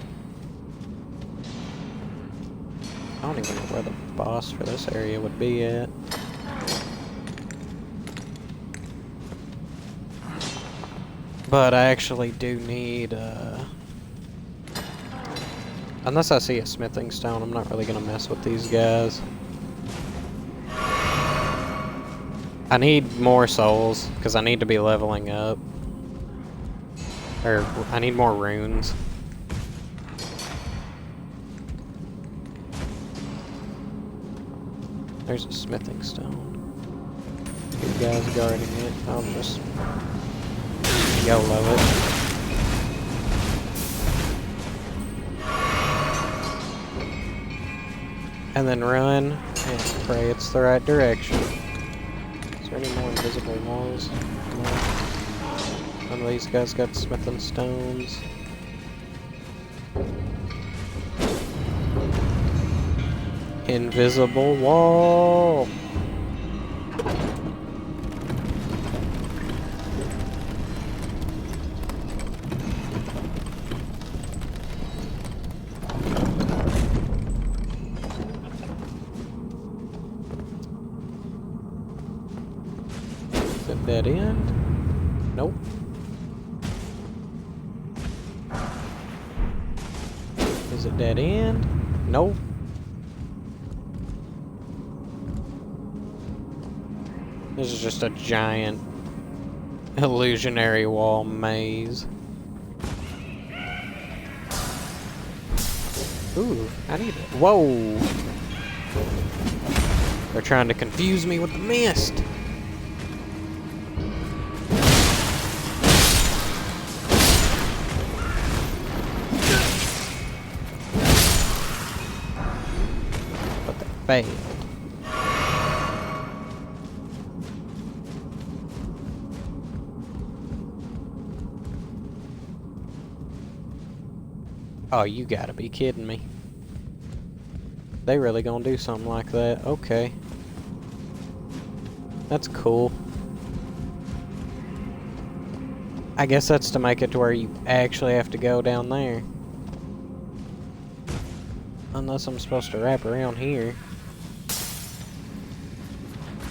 I don't even know where the boss for this area would be at. But I actually do need, unless I see a smithing stone, I'm not really gonna mess with these guys. I need more souls, because I need to be leveling up. Or, I need more runes. There's a smithing stone. Two guys guarding it. I'll just YOLO it. And then run and pray it's the right direction. Is there any more invisible walls? No. None of these guys got smithing stones. Invisible wall! Is it dead end? Nope. Is it dead end? Nope. This is just a giant illusionary wall maze. Ooh, I need it. Whoa! They're trying to confuse me with the mist. Bad. Oh, you gotta be kidding me. They really gonna do something like that? Okay. That's cool. I guess that's to make it to where you actually have to go down there. Unless I'm supposed to wrap around here.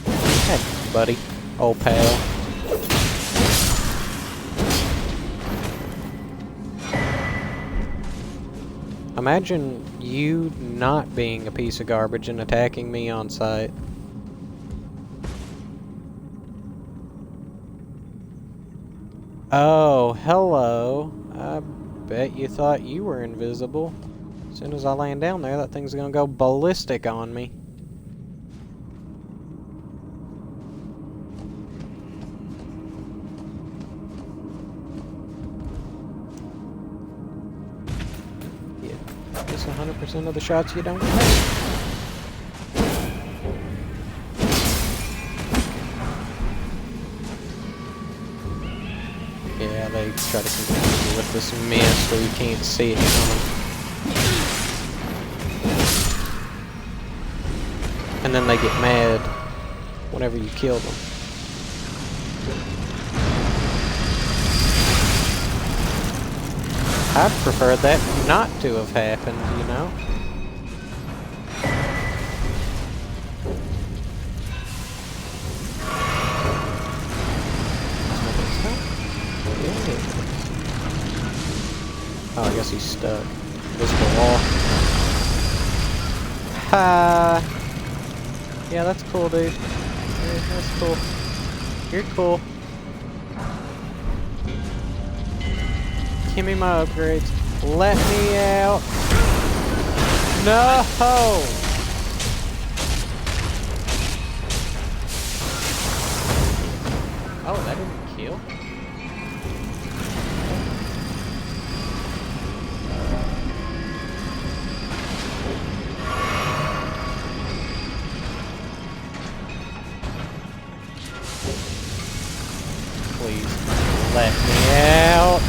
Hey, buddy. Old pal. Imagine you not being a piece of garbage and attacking me on sight. Oh, hello. I bet you thought you were invisible. As soon as I land down there, that thing's gonna go ballistic on me. Yeah, just 100% of the shots you don't take. Yeah, they try to confuse you with this mist where you can't see it coming. And then they get mad whenever you kill them. I'd prefer that not to have happened, you know? Oh, I guess he's stuck. Invisible wall. Ha! Yeah, that's cool, dude. Yeah, that's cool. You're cool. Give me my upgrades. Let me out. No! Oh, that didn't kill? Please, let me out.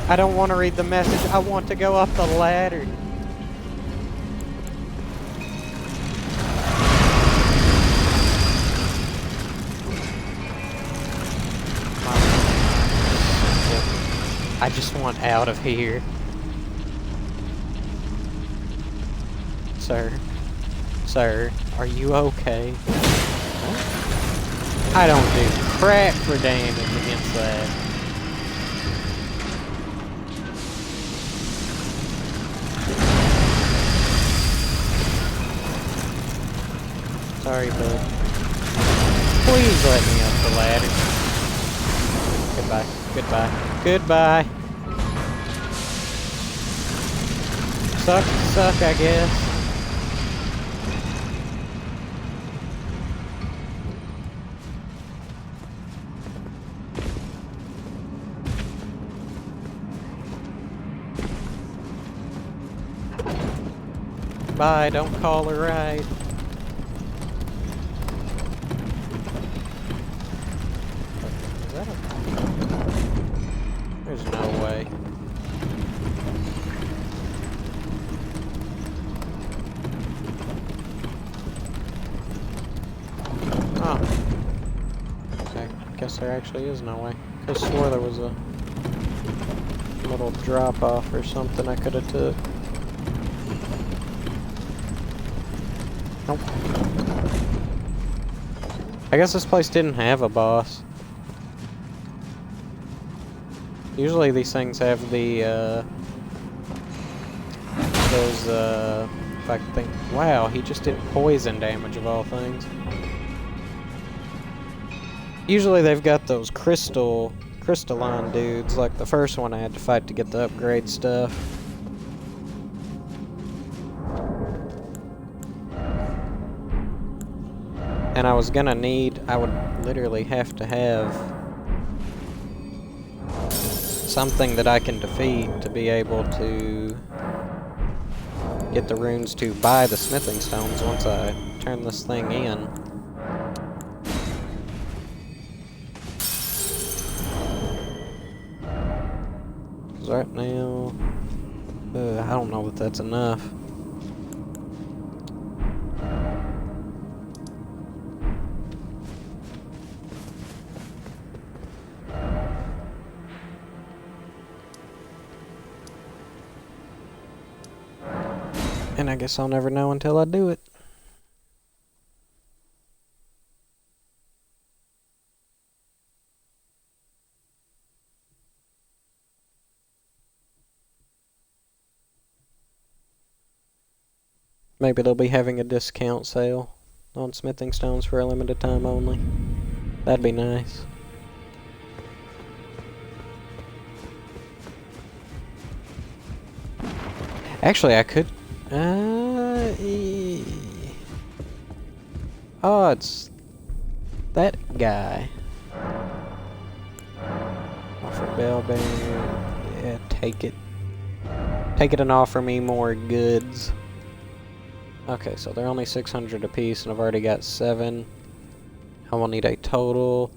I don't want to read the message. I want to go up the ladder. I just want out of here. Sir. Sir, are you okay? I don't do crap for damage against that. Sorry, bud. Please let me up the ladder. Goodbye. Goodbye. Goodbye. Suck, I guess. Bye, don't call her right. Is that a... There's no way. Oh. Okay, guess there actually is no way. I could have swore there was a little drop off or something I could have took. Nope. I guess this place didn't have a boss. Usually these things have the, those, if I can think... Wow, he just did poison damage of all things. Usually they've got those crystalline dudes, like the first one I had to fight to get the upgrade stuff. And I was gonna need, I would literally have to have something that I can defeat to be able to get the runes to buy the smithing stones once I turn this thing in. 'Cause right now, I don't know if that's enough. And I guess I'll never know until I do it. Maybe they'll be having a discount sale on smithing stones for a limited time only. That'd be nice. Actually, I could... Oh, it's that guy. Offer bell bearing. Yeah, take it. Take it and offer me more goods. Okay, so they're only 600 apiece, and I've already got 7. I will need a total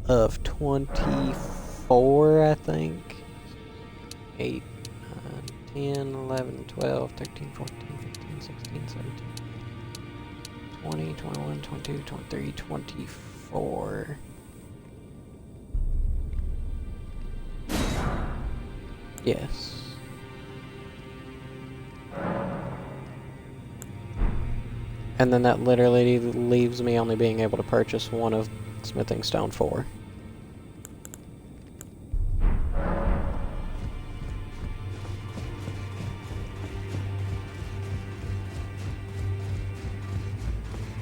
of 24, I think. 8, 9, 10, 11, 12, 13, 14, 15, 16, 17, 20, 21, 22, 23, 24. Yes. And then that literally leaves me only being able to purchase one of Smithing Stone 4.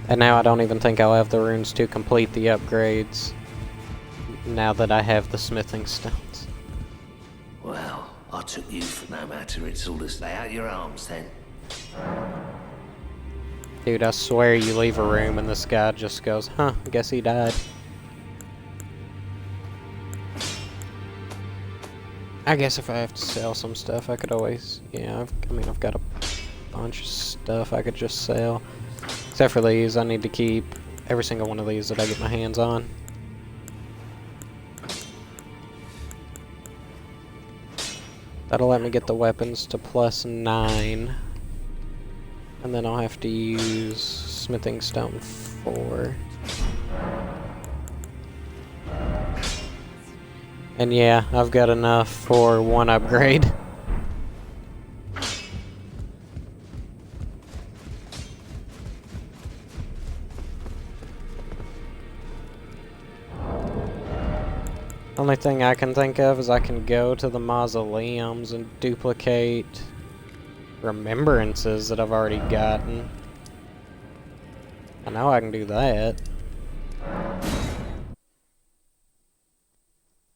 And now I don't even think I'll have the runes to complete the upgrades now that I have the smithing stones. Well, I took you for no matter it's all to stay out your arms then. Dude, I swear you leave a room and this guy just goes, huh, I guess he died. I guess if I have to sell some stuff, I could always, yeah, I've got a bunch of stuff I could just sell. Except for these, I need to keep every single one of these that I get my hands on. That'll let me get the weapons to +9. And then I'll have to use Smithing Stone 4. And yeah, I've got enough for one upgrade. Only thing I can think of is I can go to the mausoleums and duplicate remembrances that I've already gotten. I know I can do that.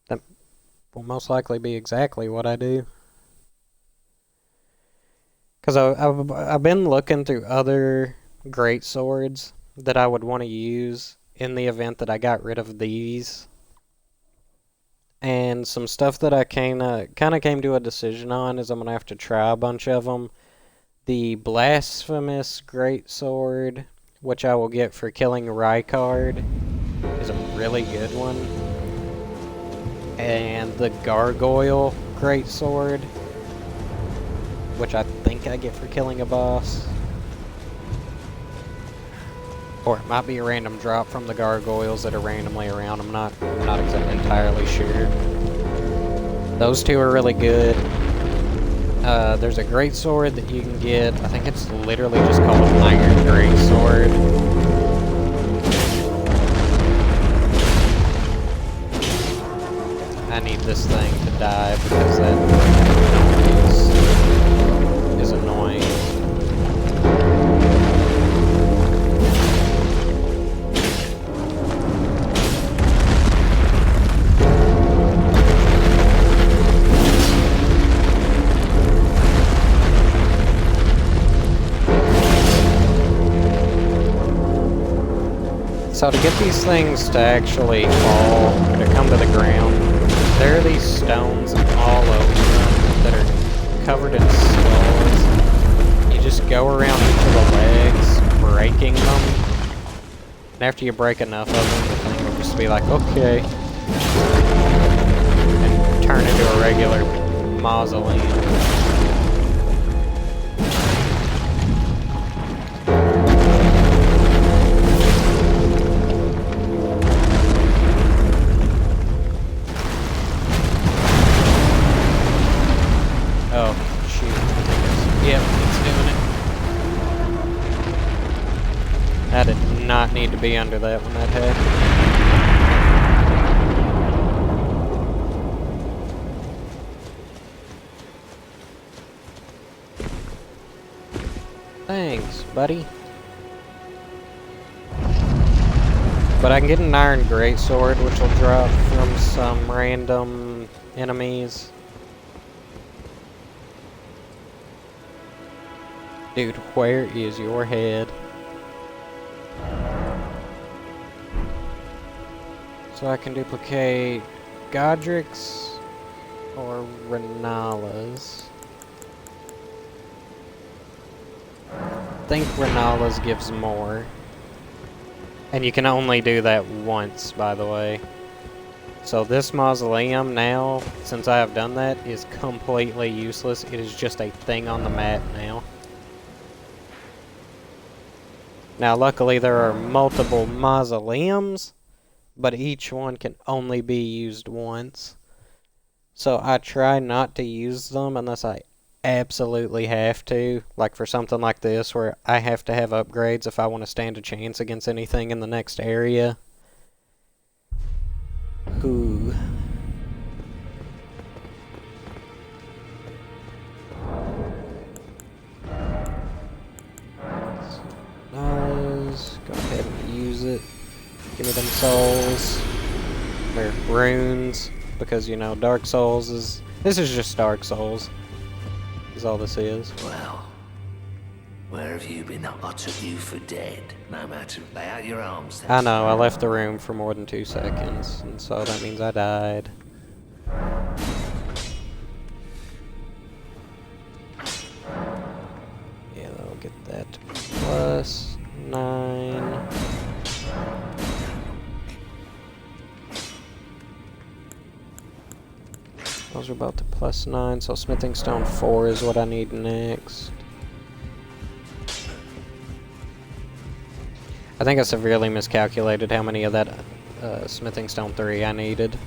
That will most likely be exactly what I do. Because I've been looking through other great swords that I would want to use in the event that I got rid of these. And some stuff that I kind of came to a decision on is I'm going to have to try a bunch of them. The Blasphemous Greatsword, which I will get for killing Rykard, is a really good one. And the Gargoyle Greatsword, which I think I get for killing a boss. Or it might be a random drop from the gargoyles that are randomly around. I'm not exactly entirely sure. Those two are really good. There's a great sword that you can get. I think it's literally just called an Iron Great Sword. I need this thing to die because that is annoying. So to get these things to actually fall, to come to the ground, there are these stones all over them that are covered in skulls. You just go around each of the legs, breaking them. And after you break enough of them, the thing will just be like, okay. And turn into a regular mausoleum. Oh, shoot. Yep, it's doing it. I did not need to be under that when that happened. Thanks, buddy. But I can get an iron greatsword, which will drop from some random enemies. Dude, where is your head? So I can duplicate Godric's or Renala's. I think Renala's gives more. And you can only do that once, by the way. So this mausoleum now, since I have done that, is completely useless. It is just a thing on the map now. Now, luckily there are multiple mausoleums, but each one can only be used once. So I try not to use them unless I absolutely have to. Like for something like this where I have to have upgrades if I want to stand a chance against anything in the next area. Ooh. Go ahead and use it. Give me them souls. Or runes. Because, you know, Dark Souls is... This is just Dark Souls. Is all this is. Well, where have you been? I took you for dead. No matter. Lay out your arms. I know, I left the room for more than 2 seconds. And so that means I died. Yeah, that'll get that plus 9. Those are about to plus 9, so smithing stone 4 is what I need next. I think I severely miscalculated how many of that smithing stone 3 I needed.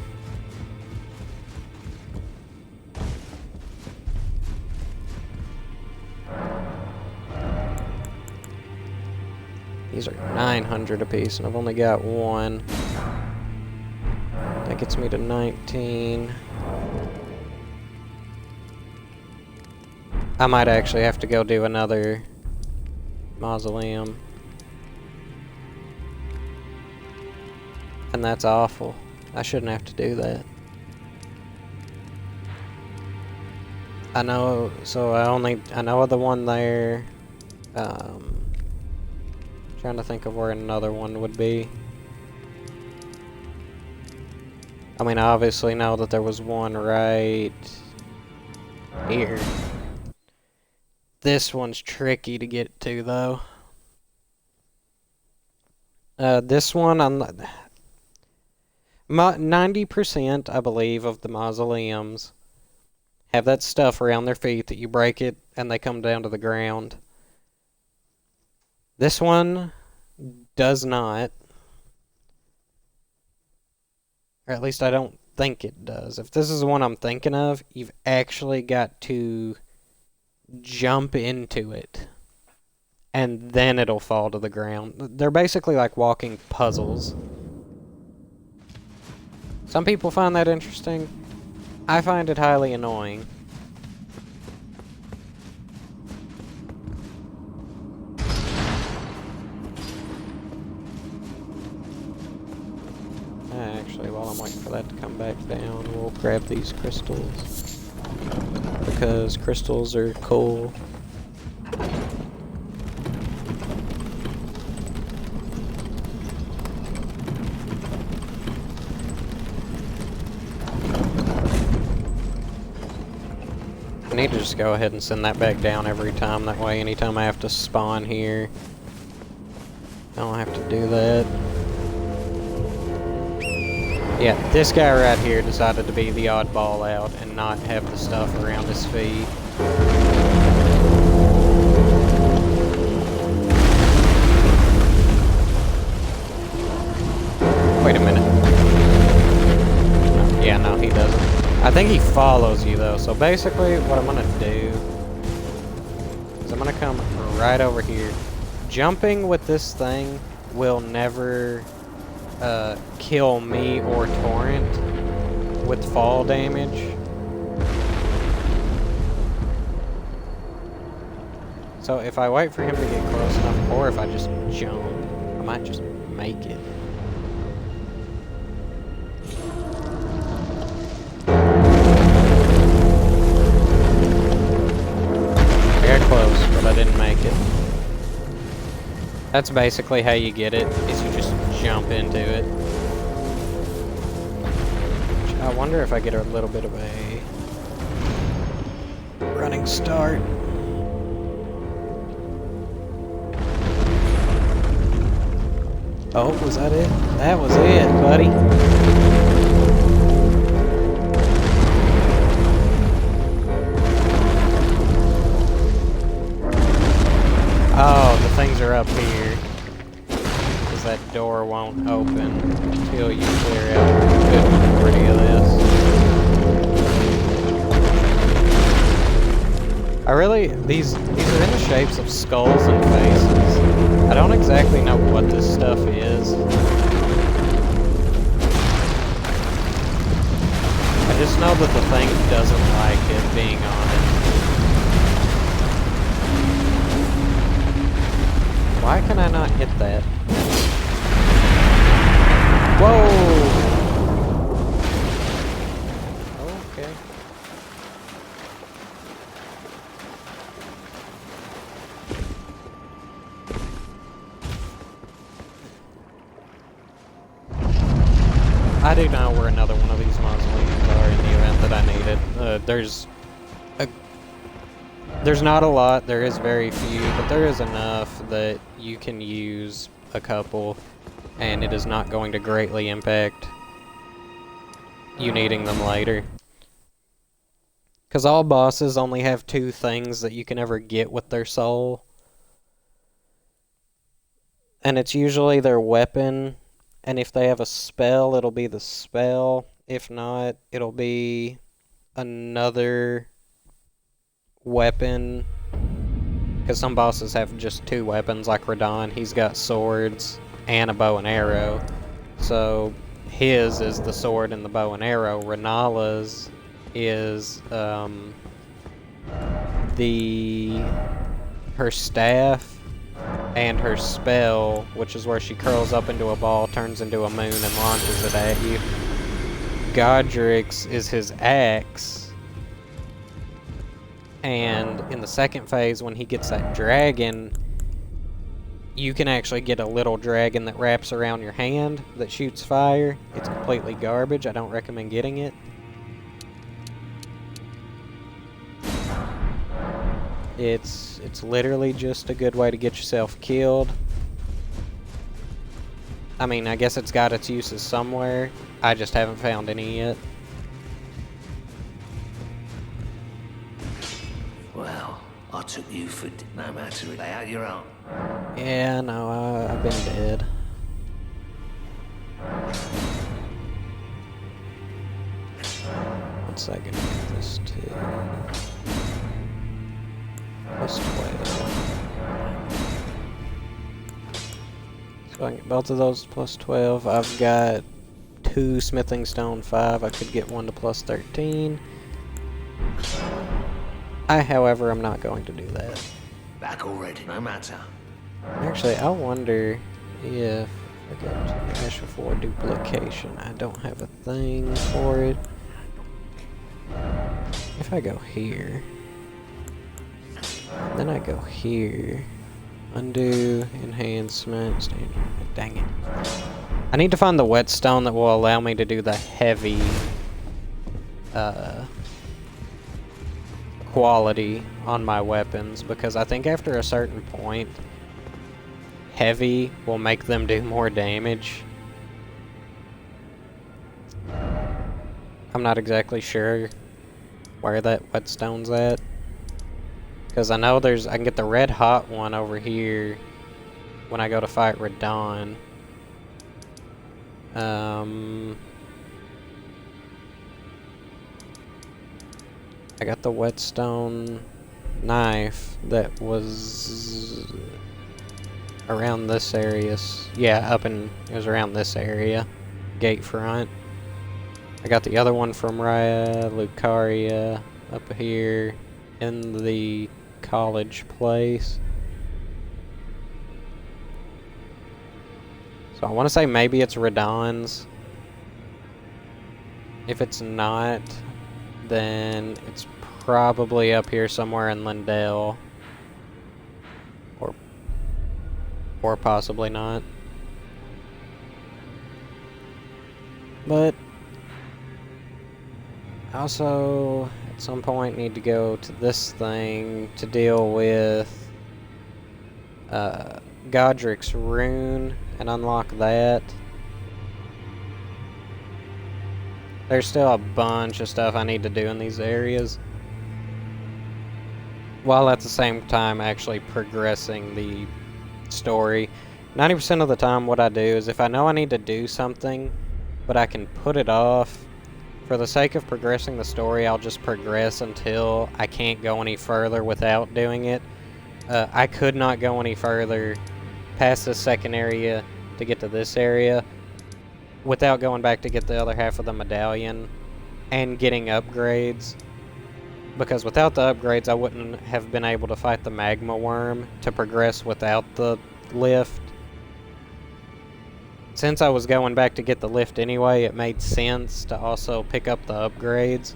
These are 900 apiece, and I've only got 1. That gets me to 19. I might actually have to go do another mausoleum. And that's awful. I shouldn't have to do that. I know, so I know of the one there. Trying to think of where another one would be. I mean, I obviously know that there was one right here. This one's tricky to get to, though. This one, 90%, I believe, of the mausoleums have that stuff around their feet that you break it and they come down to the ground. This one does not. Or at least I don't think it does. If this is the one I'm thinking of, you've actually got to jump into it. And then it'll fall to the ground. They're basically like walking puzzles. Some people find that interesting. I find it highly annoying. Actually, while I'm waiting for that to come back down, we'll grab these crystals. Because crystals are cool. I need to just go ahead and send that back down every time. That way, anytime I have to spawn here, I don't have to do that. Yeah, this guy right here decided to be the oddball out and not have the stuff around his feet. Wait a minute. Yeah, no, he doesn't. I think he follows you, though. So basically, what I'm going to do is I'm going to come right over here. Jumping with this thing will never kill me or Torrent with fall damage. So if I wait for him to get close enough, or if I just jump, I might just make it. I got close, but I didn't make it. That's basically how you get it, is you just jump into it. I wonder if I get a little bit of a running start. Oh, was that it? That was it, buddy. Oh, the things are up here. Because that door won't open until you clear out a good majority of this. These are in the shapes of skulls and faces. I don't exactly know what this stuff is. I just know that the thing doesn't like it being on it. Why can I not hit that? Whoa! Okay. I do know where another one of these mausoleums are in the event that I need it. There's not a lot, there is very few, but there is enough that you can use a couple, and it is not going to greatly impact you needing them later. Because all bosses only have 2 things that you can ever get with their soul. And it's usually their weapon, and if they have a spell, it'll be the spell. If not, it'll be another weapon, because some bosses have just 2 weapons, like Radon. He's got swords and a bow and arrow, so his is the sword and the bow and arrow. Renala's is her staff and her spell, which is where she curls up into a ball, turns into a moon, and launches it at you. Godric's is his axe. And in the second phase, when he gets that dragon, you can actually get a little dragon that wraps around your hand that shoots fire. It's completely garbage. I don't recommend getting it. It's literally just a good way to get yourself killed. I mean, I guess it's got its uses somewhere. I just haven't found any yet. Well, I took you for no matter. Lay out your own. Yeah, no, I've been dead. One second, get this to plus 12. So I can get both of those to plus 12. I've got 2 smithing stone 5. I could get 1 to plus 13. However, I'm not going to do that. Back already, no matter. Actually, I wonder if I go to Ash of War duplication. I don't have a thing for it. If I go here, then I go here, undo, enhancement, dang it. I need to find the whetstone that will allow me to do the heavy quality on my weapons, because I think after a certain point, heavy will make them do more damage. I'm not exactly sure where that whetstone's at, because I know I can get the red hot one over here when I go to fight Radon. I got the whetstone knife that was around this area. Yeah, it was around this area. Gate front. I got the other one from Raya Lucaria up here in the college place. So I want to say maybe it's Radon's. If it's not, then it's probably up here somewhere in LYNDELL. Or possibly not. But I also, at some point, need to go to this thing to deal with Godric's rune and unlock that. There's still a bunch of stuff I need to do in these areas, while at the same time actually progressing the story. 90% of the time what I do is, if I know I need to do something, but I can put it off, for the sake of progressing the story, I'll just progress until I can't go any further without doing it. I could not go any further past this second area to get to this area without going back to get the other half of the medallion and getting upgrades, because without the upgrades I wouldn't have been able to fight the magma worm to progress without the lift. Since I was going back to get the lift anyway, it made sense to also pick up the upgrades.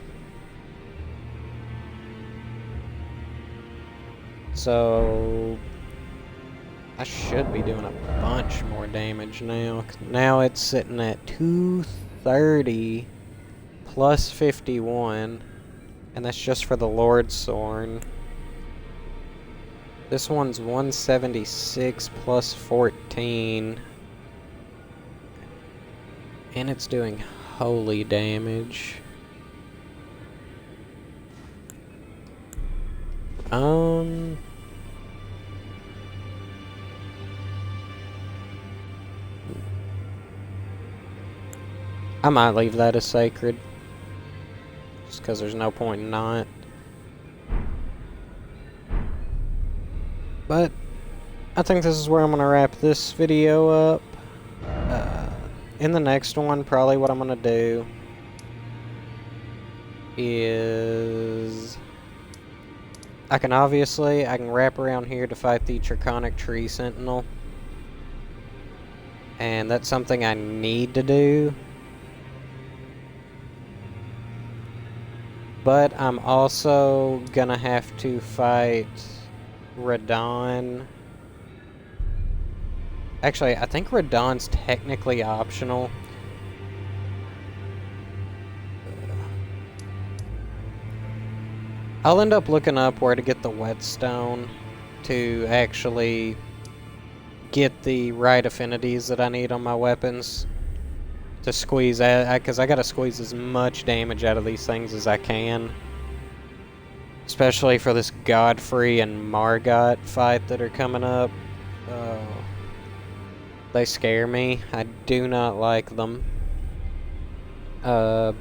So I should be doing a bunch more damage now. Now it's sitting at 230 plus 51, and that's just for the Lord Sorn. This one's 176 plus 14, and it's doing holy damage. I might leave that as sacred, just because there's no point in not. But I think this is where I'm going to wrap this video up. In the next one, probably what I'm going to do is I can wrap around here to fight the Draconic Tree Sentinel. And that's something I need to do. But I'm also gonna have to fight Radon. Actually, I think Radon's technically optional. I'll end up looking up where to get the whetstone to actually get the right affinities that I need on my weapons to squeeze out, because I gotta squeeze as much damage out of these things as I can, especially for this Godfrey and Margot fight that are coming up. They scare me. I do not like them. So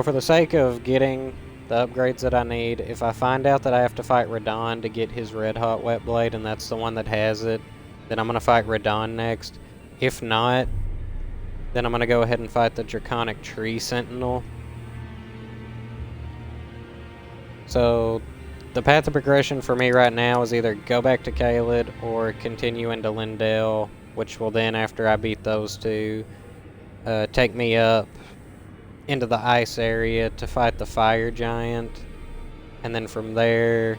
for the sake of getting the upgrades that I need, if I find out that I have to fight Radon to get his red hot wet blade, and that's the one that has it, then I'm going to fight Radon next. If not, then I'm going to go ahead and fight the Draconic Tree Sentinel. So the path of progression for me right now is either go back to Caelid or continue into LYNDELL, which will then, after I beat those two, take me up into the ice area to fight the fire giant, and then from there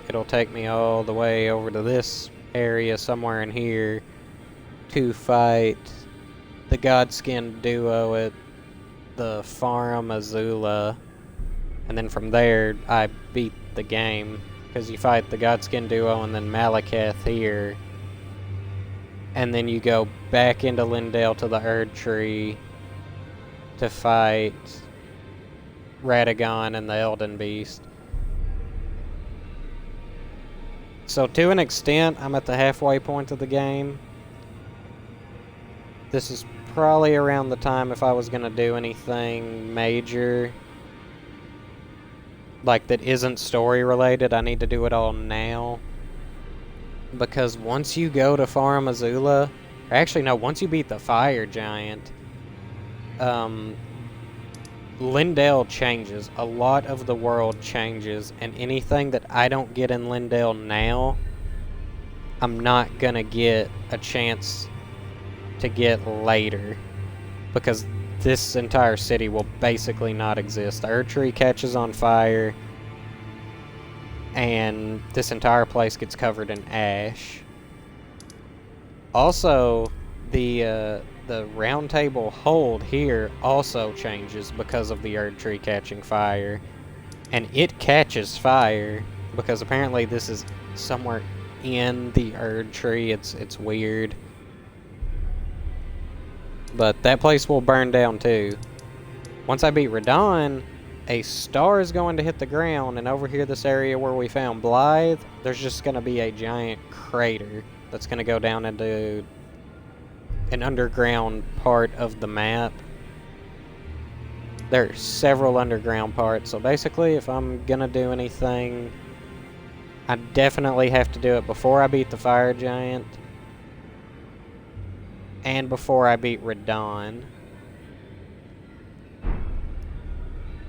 it'll take me all the way over to this area somewhere in here to fight the Godskin duo at the Farum Azula, And then from there, I beat the game. Because you fight the Godskin duo and then Malekith here. And then you go back into Lindell to the Erd Tree to fight Radagon and the Elden Beast. So to an extent, I'm at the halfway point of the game. This is probably around the time if I was going to do anything major, like that isn't story related, I need to do it all now. Because once you go to Farum Azula, or actually no, once you beat the Fire Giant, Lindell changes. A lot of the world changes, and anything that I don't get in Lindell now, I'm not gonna get a chance to get later. Because this entire city will basically not exist. The Erd Tree catches on fire, and this entire place gets covered in ash. Also, the round table hold here also changes because of the Erd Tree catching fire. And it catches fire because apparently this is somewhere in the Erd Tree. It's weird. But that place will burn down too. Once I beat Radon, a star is going to hit the ground, and over here, this area where we found Blythe, there's just going to be a giant crater that's going to go down into an underground part of the map. There are several underground parts, so basically, if I'm going to do anything, I definitely have to do it before I beat the Fire Giant, and before I beat Radon.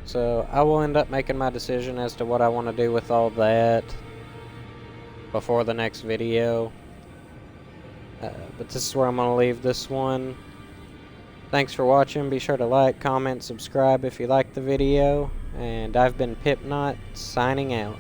So I will end up making my decision as to what I want to do with all that before the next video. But this is where I'm going to leave this one. Thanks for watching. Be sure to like, comment, subscribe if you liked the video. And I've been Pipknot, signing out.